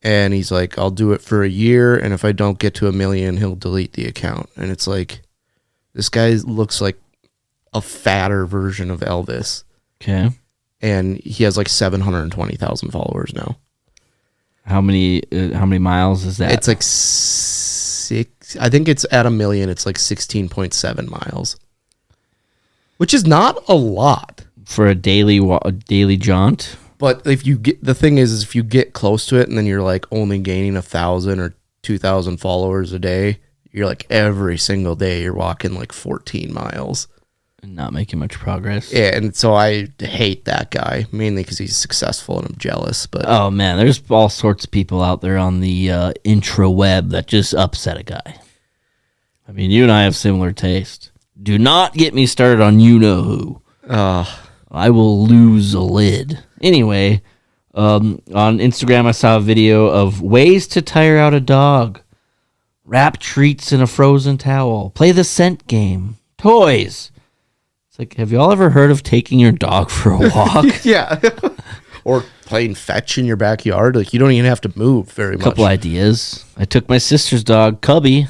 And he's like, I'll do it for a year, and if I don't get to 1 million, he'll delete the account. And it's like, this guy looks like a fatter version of Elvis. Okay. And he has like 720,000 followers now. How many miles is that? It's like I think it's at 1 million. It's like 16.7 miles, which is not a lot for a daily jaunt. But if you get, the thing is if you get close to it and then you're like only gaining 1,000 or 2,000 followers a day, you're like every single day you're walking like 14 miles. And not making much progress. Yeah, and so I hate that guy, mainly because he's successful and I'm jealous. But oh man, there's all sorts of people out there on the intraweb that just upset a guy. I mean, you and I have similar taste. Do not get me started on you know who. I will lose a lid. Anyway, on Instagram I saw a video of ways to tire out a dog. Wrap treats in a frozen towel. Play the scent game. Toys. It's like, have y'all ever heard of taking your dog for a walk? yeah. Or playing fetch in your backyard. Like, you don't even have to move very much. Couple ideas. I took my sister's dog, Cubby,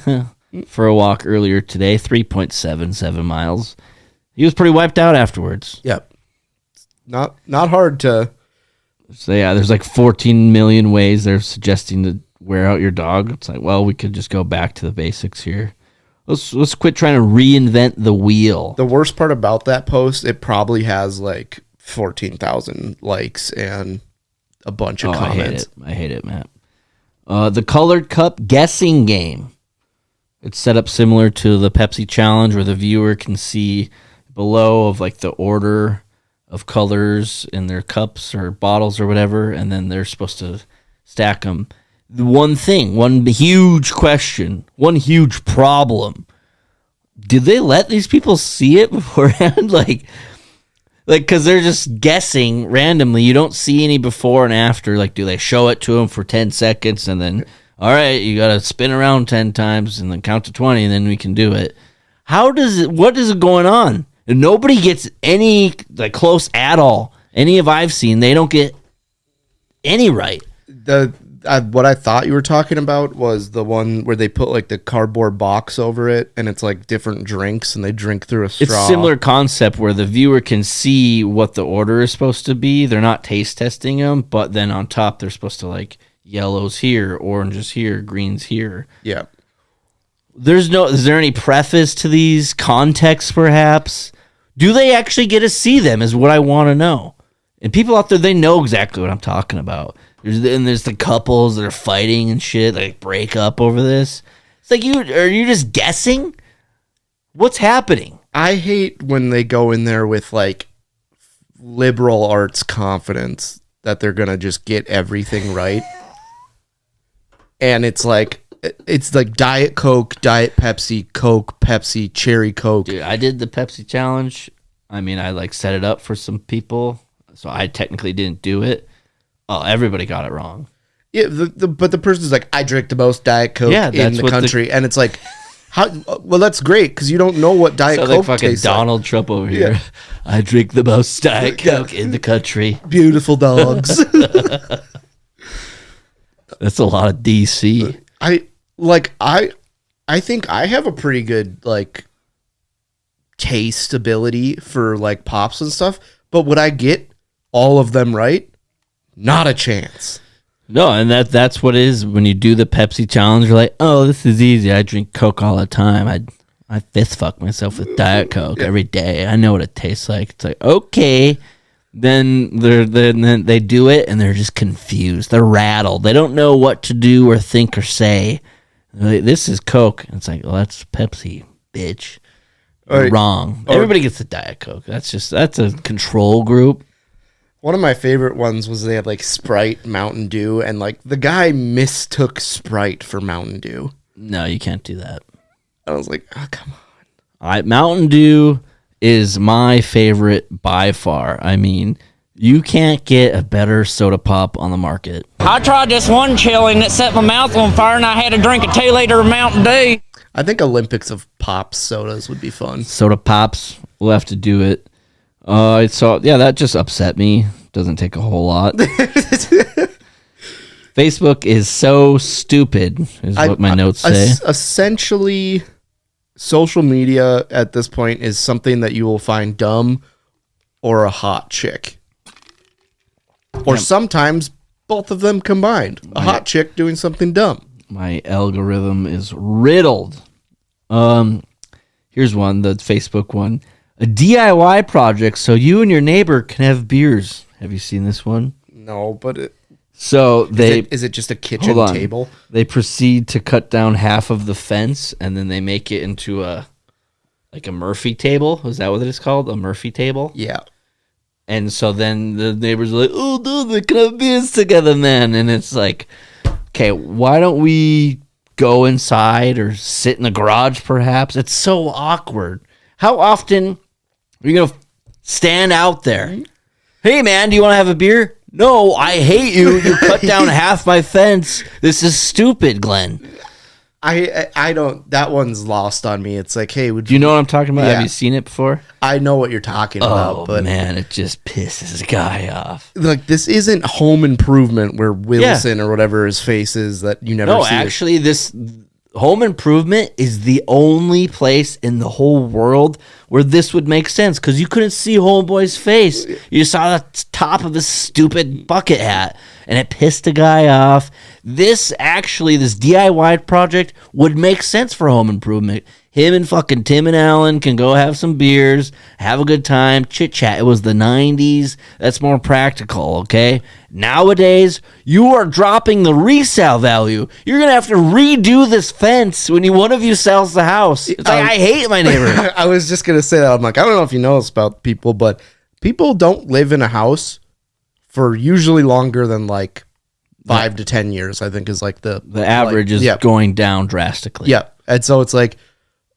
for a walk earlier today, 3.77 miles. He was pretty wiped out afterwards. Yep. Not hard to. So yeah, there's like 14 million ways they're suggesting to wear out your dog. It's like, well, we could just go back to the basics here. Let's quit trying to reinvent the wheel. The worst part about that post, it probably has like 14,000 likes and a bunch of comments. I hate it, Matt. The Colored Cup guessing game. It's set up similar to the Pepsi Challenge, where the viewer can see below of like the order of colors in their cups or bottles or whatever, and then they're supposed to stack them. the one thing, one huge question, one huge problem. Did they let these people see it beforehand? Like, because they're just guessing randomly. You don't see any before and after. Like, do they show it to them for 10 seconds and then, all right, you got to spin around 10 times and then count to 20 and then we can do it. What is going on? And nobody gets any, like, close at all. Any of I've seen, they don't get any right. What I thought you were talking about was the one where they put like the cardboard box over it and it's like different drinks and they drink through a straw. It's a similar concept where the viewer can see what the order is supposed to be. They're not taste testing them, but then on top they're supposed to like yellows here, oranges here, greens here. Yeah. Is there any preface to these contexts perhaps? Do they actually get to see them is what I want to know. And people out there, they know exactly what I'm talking about. There's the couples that are fighting and shit, like break up over this. It's like, are you just guessing? What's happening? I hate when they go in there with like liberal arts confidence that they're gonna just get everything right, and it's like Diet Coke, Diet Pepsi, Coke, Pepsi, Cherry Coke. Dude, I did the Pepsi challenge. I mean, I like set it up for some people, so I technically didn't do it. Oh, everybody got it wrong. Yeah, but the person's like, I drink the most Diet Coke in the country, and it's like, how? Well, that's great because you don't know what Diet Coke like fucking tastes Donald Trump over here. Yeah. I drink the most Diet Coke in the country. Beautiful dogs. That's a lot of DC. I think I have a pretty good like taste ability for like pops and stuff, but would I get all of them right? Not a chance. No, and that's what it is when you do the Pepsi challenge. You're like, oh, this is easy. I drink Coke all the time. I fist fuck myself with Diet Coke every day. I know what it tastes like. It's like, okay. Then they do it and they're just confused. They're rattled. They don't know what to do or think or say. Like, this is Coke. And it's like, well, that's Pepsi, bitch. You're wrong. Everybody gets a Diet Coke. That's a control group. One of my favorite ones was they had like Sprite, Mountain Dew, and like the guy mistook Sprite for Mountain Dew. No, you can't do that. I was like, oh, come on. Mountain Dew is my favorite by far. I mean, you can't get a better soda pop on the market. I tried this one chili and it set my mouth on fire and I had to drink a 2-liter of Mountain Dew. I think Olympics of pop sodas would be fun. Soda pops, we'll have to do it. That just upset me. Doesn't take a whole lot. Facebook is so stupid, is what my notes say. Essentially, social media at this point is something that you will find dumb or a hot chick. Or sometimes both of them combined. A hot chick doing something dumb. My algorithm is riddled. Here's one, the Facebook one. A DIY project so you and your neighbor can have beers. Have you seen this one? No, but is it just a kitchen table? They proceed to cut down half of the fence and then they make it into a Murphy table. Is that what it is called? A Murphy table? Yeah. And so then the neighbors are like, oh, no, they can have beers together, man. And it's like, okay, why don't we go inside or sit in the garage perhaps? It's so awkward. How often are you going to stand out there? Hey, man, do you want to have a beer? No, I hate you. You cut down half my fence. This is stupid, Glenn. I don't. That one's lost on me. It's like, hey, do you know what I'm talking about? Yeah. Have you seen it before? I know what you're talking about. But man, it just pisses a guy off. Like, this isn't Home Improvement where Wilson or whatever his face is that you never see. No, actually, this Home Improvement is the only place in the whole world where this would make sense because you couldn't see Homeboy's face. You saw the top of his stupid bucket hat, and it pissed a guy off. This DIY project would make sense for Home Improvement. Him and fucking Tim and Alan can go have some beers, have a good time, chit-chat. It was the 90s. That's more practical, okay? Nowadays, you are dropping the resale value. You're going to have to redo this fence when one of you sells the house. It's like, I hate my neighbor. I was just going to say that. I'm like, I don't know if you know this about people, but people don't live in a house for usually longer than like 5 to 10 years, I think, is like the average is going down drastically. Yeah. And so it's like,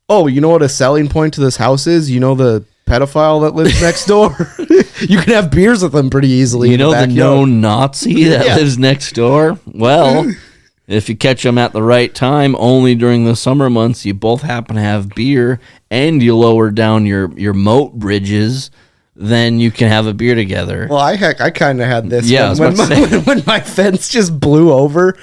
oh, you know what a selling point to this house is? You know the pedophile that lives next door? You can have beers with them pretty easily. You know the known Nazi that lives next door? Well, if you catch them at the right time, only during the summer months, you both happen to have beer and you lower down your moat bridges, then you can have a beer together. Well, I kind of had this when my fence just blew over,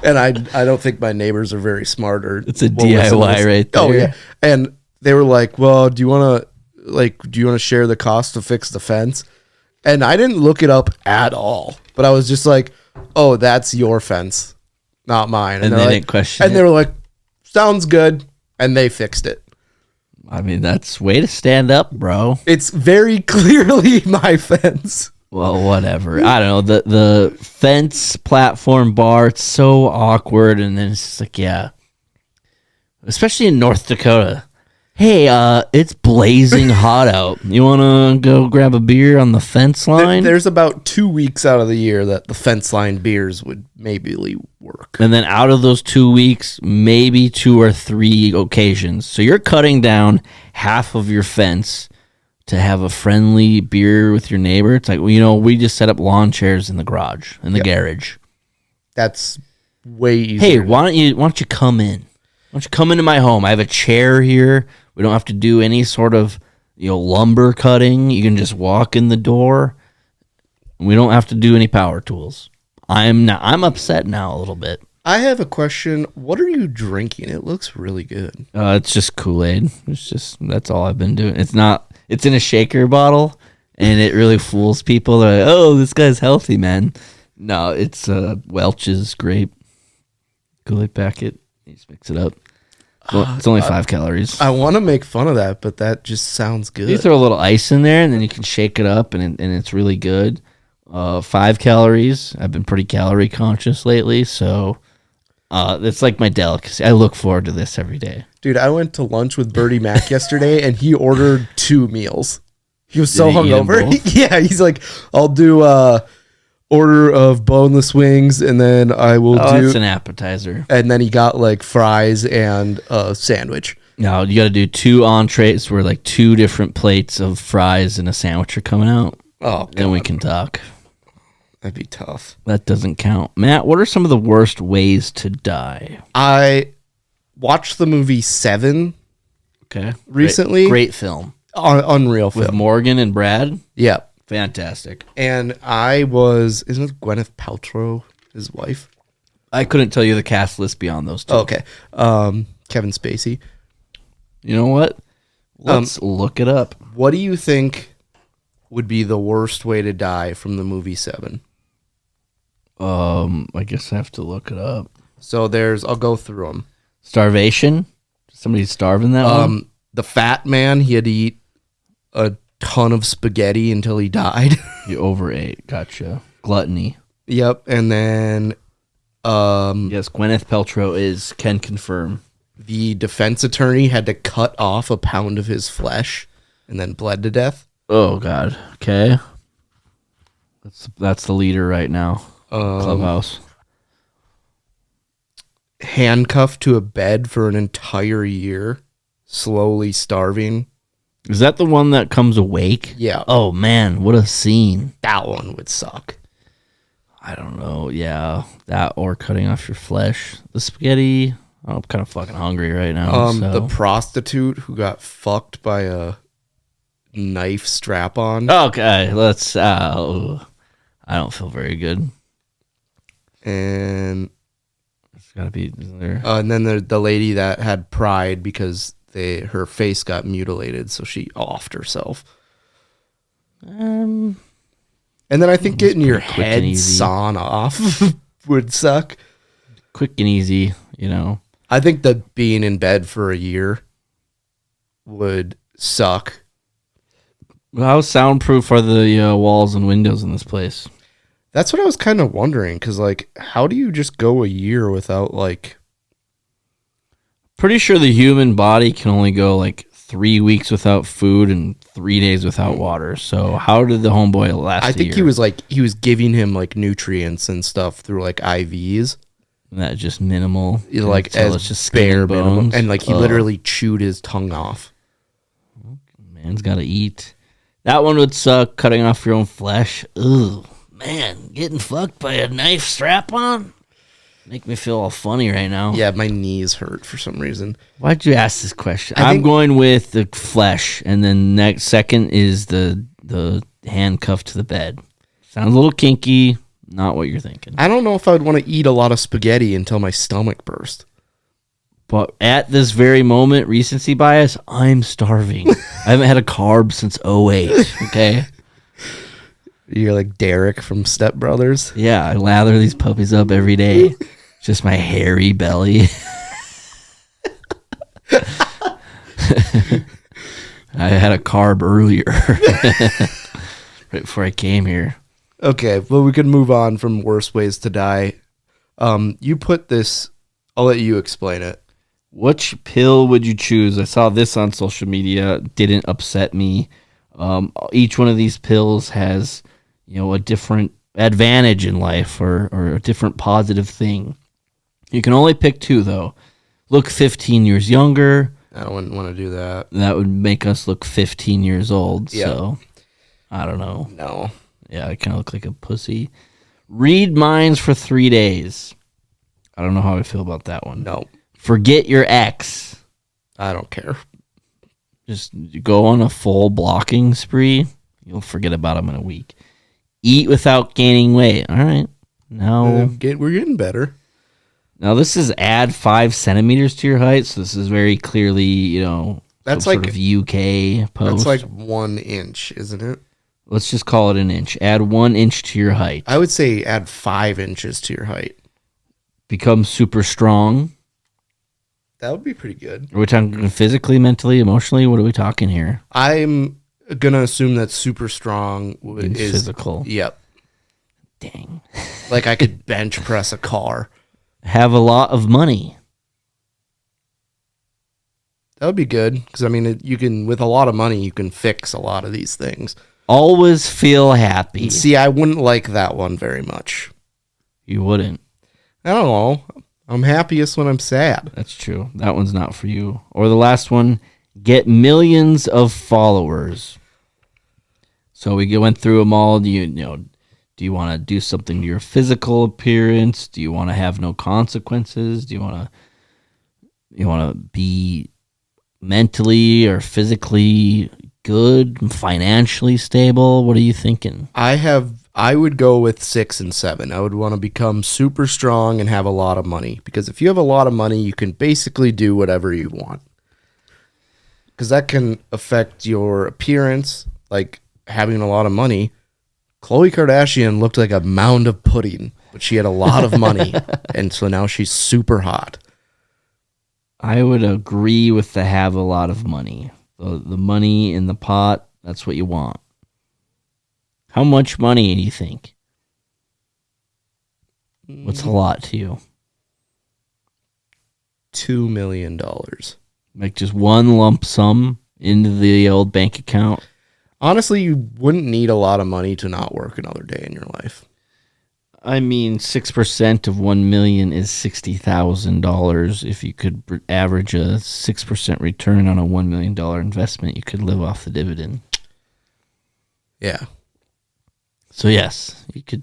and I don't think my neighbors are very smart. Or it's a DIY right there. Oh yeah, and they were like, "Well, do you want to share the cost to fix the fence?" And I didn't look it up at all, but I was just like, "Oh, that's your fence, not mine." And they didn't question. And they were like, "Sounds good," and they fixed it. I mean, that's way to stand up, bro. It's very clearly my fence. Well, whatever. I don't know. The fence platform bar, it's so awkward. And then it's just like, yeah. Especially in North Dakota. Hey, it's blazing hot out. You want to go grab a beer on the fence line? There's about 2 weeks out of the year that the fence line beers would maybe work. And then out of those 2 weeks, maybe 2 or 3 occasions. So you're cutting down half of your fence to have a friendly beer with your neighbor. It's like, well, we just set up lawn chairs in the garage, in the garage. That's way easier. Hey, why don't you come in? Why don't you come into my home? I have a chair here. We don't have to do any sort of lumber cutting. You can just walk in the door. We don't have to do any power tools. I'm upset now a little bit. I have a question. What are you drinking? It looks really good. It's just Kool-Aid. That's all I've been doing. It's in a shaker bottle, and it really fools people. They're like, oh, this guy's healthy, man. No, it's Welch's grape Kool-Aid packet. You just mix it up. It's only 5 calories. I want to make fun of that, but that just sounds good. You throw a little ice in there, and then you can shake it up, and it's really good. 5 calories. I've been pretty calorie conscious lately, so it's like my delicacy. I look forward to this every day. Dude, I went to lunch with Bertie Mac yesterday, and he ordered 2 meals. He was so hungover. Yeah, he's like, I'll do order of boneless wings, and then I will do... it's an appetizer. And then he got like fries and a sandwich. No, you got to do 2 entrees where like 2 different plates of fries and a sandwich are coming out. Oh, God. Then we can talk. That'd be tough. That doesn't count. Matt, what are some of the worst ways to die? I watched the movie Seven. Okay. Recently. Great film. Unreal film. With Morgan and Brad? Yeah. Fantastic. And isn't it Gwyneth Paltrow, his wife? I couldn't tell you the cast list beyond those 2. Okay. Kevin Spacey. You know what? Let's look it up. What do you think would be the worst way to die from the movie Seven? I guess I have to look it up. So I'll go through them. Starvation? Somebody's starving that one? The fat man, he had to eat a ton of spaghetti until he died. You overate. Gotcha. Gluttony. Yep. And then yes, Gwyneth Paltrow can confirm. The defense attorney had to cut off a pound of his flesh and then bled to death. Oh God. Okay. That's the leader right now. Clubhouse. Handcuffed to a bed for an entire year, slowly starving. Is that the one that comes awake? Yeah. Oh man, what a scene. That one would suck. I don't know. Yeah, that or cutting off your flesh. The spaghetti. I'm kind of fucking hungry right now. The prostitute who got fucked by a knife strap on. Okay, let's. I don't feel very good. And it's gotta be there. And then the lady that had pride because her face got mutilated, so she offed herself. And then I think getting your head sawn off would suck. Quick and easy, I think that being in bed for a year would suck. How soundproof are the walls and windows in this place? That's what I was kind of wondering, because, how do you just go a year without, Pretty sure the human body can only go, 3 weeks without food and 3 days without water. So how did the homeboy last? I think he was giving him like nutrients and stuff through like IVs. That just minimal, Like until as it's just skin bare and minimum, bones. and like he literally chewed his tongue off. Man's got to eat. That one would suck. Cutting off your own flesh. Ugh, man, getting fucked by a knife strap on. Make me feel all funny right now. Yeah, my knees hurt for some reason. Why'd you ask this question? I I'm think- going with the flesh, and then next second is the handcuff to the bed. Sounds a little kinky. Not what you're thinking. I don't know if I'd want to eat a lot of spaghetti until my stomach burst. But at this very moment, recency bias, I'm starving. I haven't had a carb since '08. Okay. You're like Derek from Step Brothers. Yeah, I lather these puppies up every day. Just my hairy belly. I had a carb earlier, right before I came here. Okay, well, we can move on from worst ways to die. You put this. I'll let you explain it. Which pill would you choose? I saw this on social media. Didn't upset me. Each one of these pills has, a different advantage in life or a different positive thing. You can only pick two, though. Look 15 years younger. I wouldn't want to do that. That would make us look 15 years old. Yeah. So, I don't know. No. Yeah, I kind of look like a pussy. Read minds for 3 days. I don't know how I feel about that one. No. Forget your ex. I don't care. Just go on a full blocking spree. You'll forget about them in a week. Eat without gaining weight. All right. Now, We're getting better. now this is add 5 centimeters to your height. So this is very clearly, That's some like- sort of UK post. That's like 1 inch, isn't it? Let's just call it an inch. Add 1 inch to your height. I would say add 5 inches to your height. Become super strong. That would be pretty good. Are we talking physically, mentally, emotionally? What are we talking here? I'm gonna assume that super strong Means is physical. Yep. Dang. Like I could bench press a car. Have a lot of money. That would be good because I mean, you can with a lot of money you can fix a lot of these things. Always feel happy. See, I wouldn't like that one very much. You wouldn't. I don't know. I'm happiest when I'm sad. That's true. That one's not for you. Or the last one, get millions of followers. So we went through them all. Do you want to do something to your physical appearance? Do you want to have no consequences? Do you want to be mentally or physically good, financially stable? What are you thinking? I would go with 6 and 7. I would want to become super strong and have a lot of money because if you have a lot of money, you can basically do whatever you want. Because that can affect your appearance, like having a lot of money. Khloe Kardashian looked like a mound of pudding, but she had a lot of money, and so now she's super hot. I would agree with the have a lot of money. The money in the pot, that's what you want. How much money do you think? What's a lot to you? $2 million. Like just one lump sum into the old bank account? Honestly, you wouldn't need a lot of money to not work another day in your life. I mean, 6% of 1 million is $60,000. If you could average a 6% return on a $1 million investment, you could live off the dividend. Yeah. So yes, you could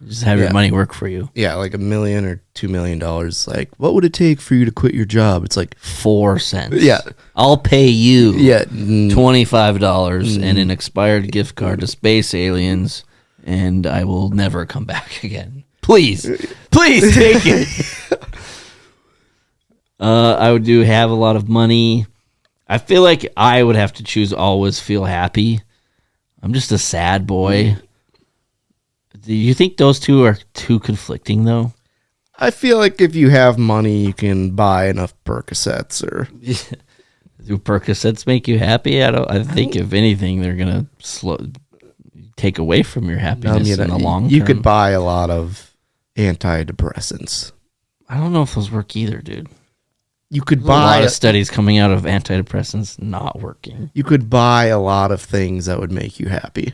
just have your money work for you. Yeah, like $1 million or $2 million. Like, what would it take for you to quit your job? It's like 4 cents. Yeah. I'll pay you $25 and an expired gift card to space aliens, and I will never come back again. Please take it. I would have a lot of money. I feel like I would have to choose always feel happy. I'm just a sad boy. Do you think those two are too conflicting, though? I feel like if you have money, you can buy enough Percocets or Do Percocets make you happy? I think if anything, they're gonna take away from your happiness in the long term. You could buy a lot of antidepressants. I don't know if those work either, dude. You could A lot buy of studies coming out of antidepressants not working. you could buy a lot of things that would make you happy.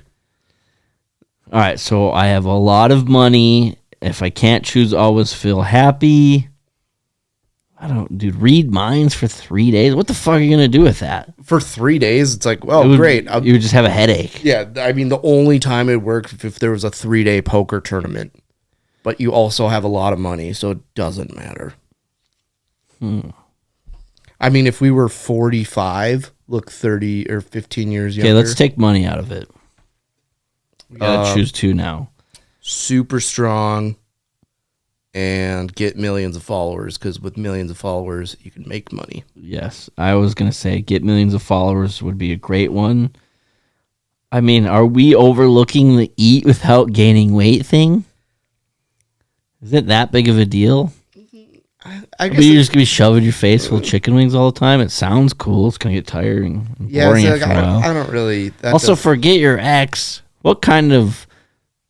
All right, so I have a lot of money. If I can't choose, always feel happy. I don't, dude. Read minds for 3 days. What the fuck are you gonna do with that? For 3 days, it's like, well, It would- great. You would just have a headache. Yeah, I mean, the only time it worked if there was a 3-day poker tournament, but you also have a lot of money, so it doesn't matter. I mean, if we were 45, look 30 or 15 years younger. Okay, let's take money out of it. We gotta choose two now. Super strong and get millions of followers, because with millions of followers, you can make money. Yes, I was gonna say get millions of followers would be a great one. I mean, are we overlooking the eat without gaining weight thing? Is it that big of a deal? I But you're just gonna be shoving your face full of chicken wings all the time. It sounds cool. It's gonna get tiring and yeah, boring see, after a while. I don't really. That Also, does- forget your ex. What kind of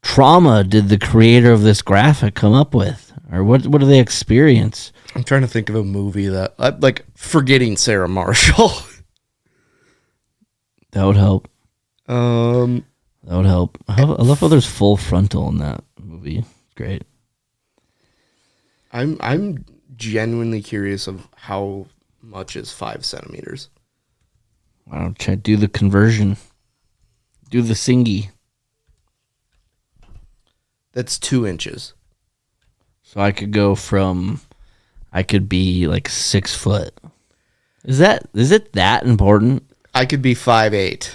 trauma did the creator of this graphic come up with, or what do they experience? I'm trying to think of a movie that, like, forgetting Sarah Marshall. That would help. um, That would help. I love how there's full frontal in that movie. It's great. I'm genuinely curious of how much is 5 centimeters. Why don't you do the conversion? Do the singy. That's 2 inches. So I could go from, I could be like 6 foot. Is it that important? I could be 5'8".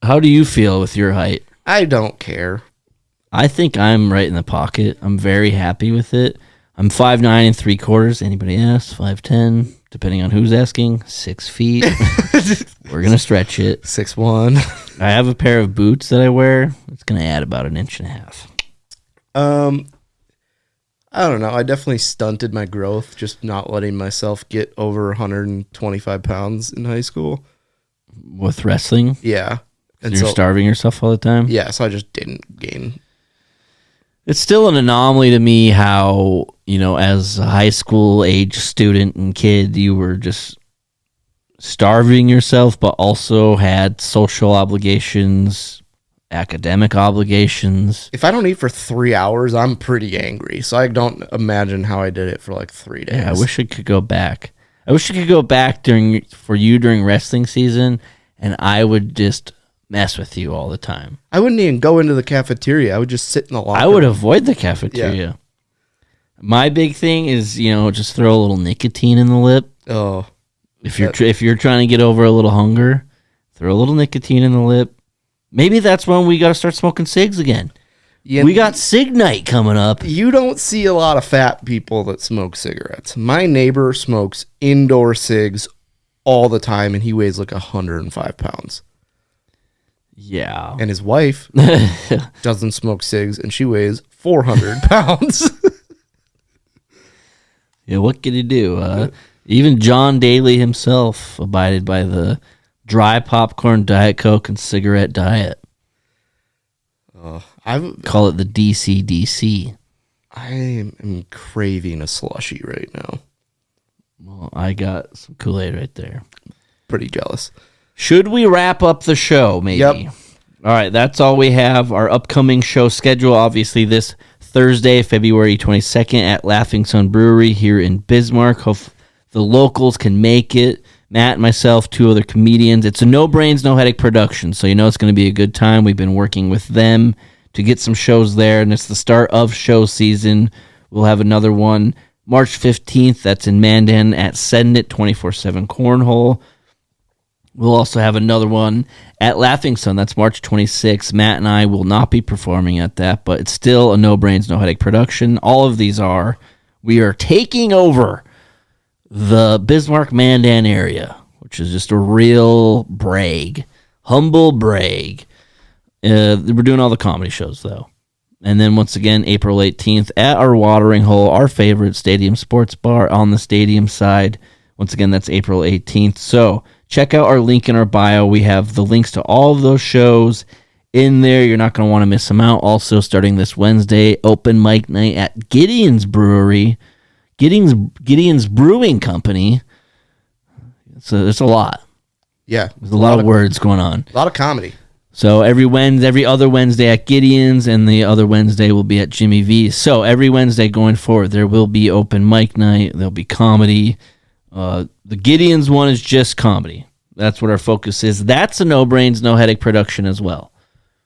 How do you feel with your height? I don't care. I think I'm right in the pocket. I'm very happy with it. I'm 5'9" 3/4. Anybody else? 5'10", depending on who's asking. 6 feet. We're gonna stretch it. 6'1". I have a pair of boots that I wear. It's gonna add about 1.5 inches. I don't know. I definitely stunted my growth, just not letting myself get over 125 pounds in high school. With wrestling. Yeah. And You're starving yourself all the time. Yeah, so I just didn't gain. It's still an anomaly to me how, as a high school age student and kid, you were just starving yourself, but also had social obligations, academic obligations. If I don't eat for 3 hours, I'm pretty angry. So I don't imagine how I did it for like 3 days. Yeah, I wish I could go back. I wish I could go back during wrestling season, and I would just mess with you all the time. I wouldn't even go into the cafeteria. I would just sit in the locker I would room. avoid the cafeteria. My big thing is, just throw a little nicotine in the lip. Oh, If you're trying to get over a little hunger, throw a little nicotine in the lip. Maybe that's when we got to start smoking cigs again. yeah, We got cig night coming up. You don't see a lot of fat people that smoke cigarettes. My neighbor smokes indoor cigs all the time, and he weighs like 105 pounds. Yeah. And his wife doesn't smoke cigs, and she weighs 400 pounds. Yeah, what can you do? Even John Daly himself abided by the dry popcorn, Diet Coke, and cigarette diet. Call it the DCDC. I am craving a slushie right now. Well, I got some Kool-Aid right there. Pretty jealous. Should we wrap up the show, maybe? Yep. All right, that's all we have. Our upcoming show schedule, obviously, this Thursday, February 22nd at Laughing Sun Brewery here in Bismarck. Hope the locals can make it. Matt, myself, 2 other comedians. It's a No Brains, No Headache production, so it's going to be a good time. We've been working with them to get some shows there, and it's the start of show season. We'll have another one March 15th. That's in Mandan at Send It 24/7 Cornhole. We'll also have another one at Laughing Sun. That's March 26th. Matt and I will not be performing at that, but it's still a No Brains, No Headache production. All of these are. We are taking over the Bismarck Mandan area, which is just a real brag. Humble brag. We're doing all the comedy shows, though. And then, once again, April 18th at our watering hole, our favorite stadium sports bar on the stadium side. Once again, that's April 18th. So, check out our link in our bio. We have the links to all of those shows in there. You're not going to want to miss them out. Also, starting this Wednesday, open mic night at Gideon's Brewery. Gideon's Brewing Company. So it's a lot. Yeah. There's a lot of words going on. A lot of comedy. So every other Wednesday at Gideon's, and the other Wednesday will be at Jimmy V's. So every Wednesday going forward, there will be open mic night. There'll be comedy. The Gideon's one is just comedy. That's what our focus is. That's a No Brains, No Headache production as well.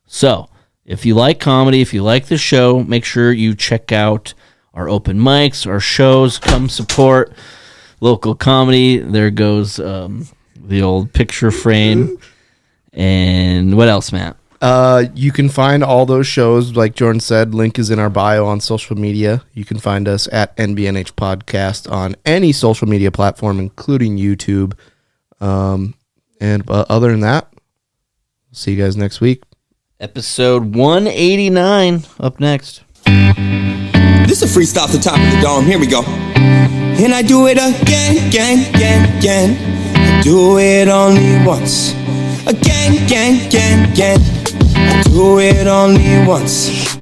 So if you like comedy, if you like the show, make sure you check out our open mics, our shows. Come support local comedy. There goes the old picture frame. And what else, Matt? You can find all those shows, like Jordan said. Link is in our bio on social media. You can find us at NBNH Podcast on any social media platform, including YouTube. And other than that, see you guys next week. Episode 189 up next. This is a freestyle off the top of the dome. Here we go. And I do it again, again, again, again. I do it only once. Again, again, again, again. I do it only once.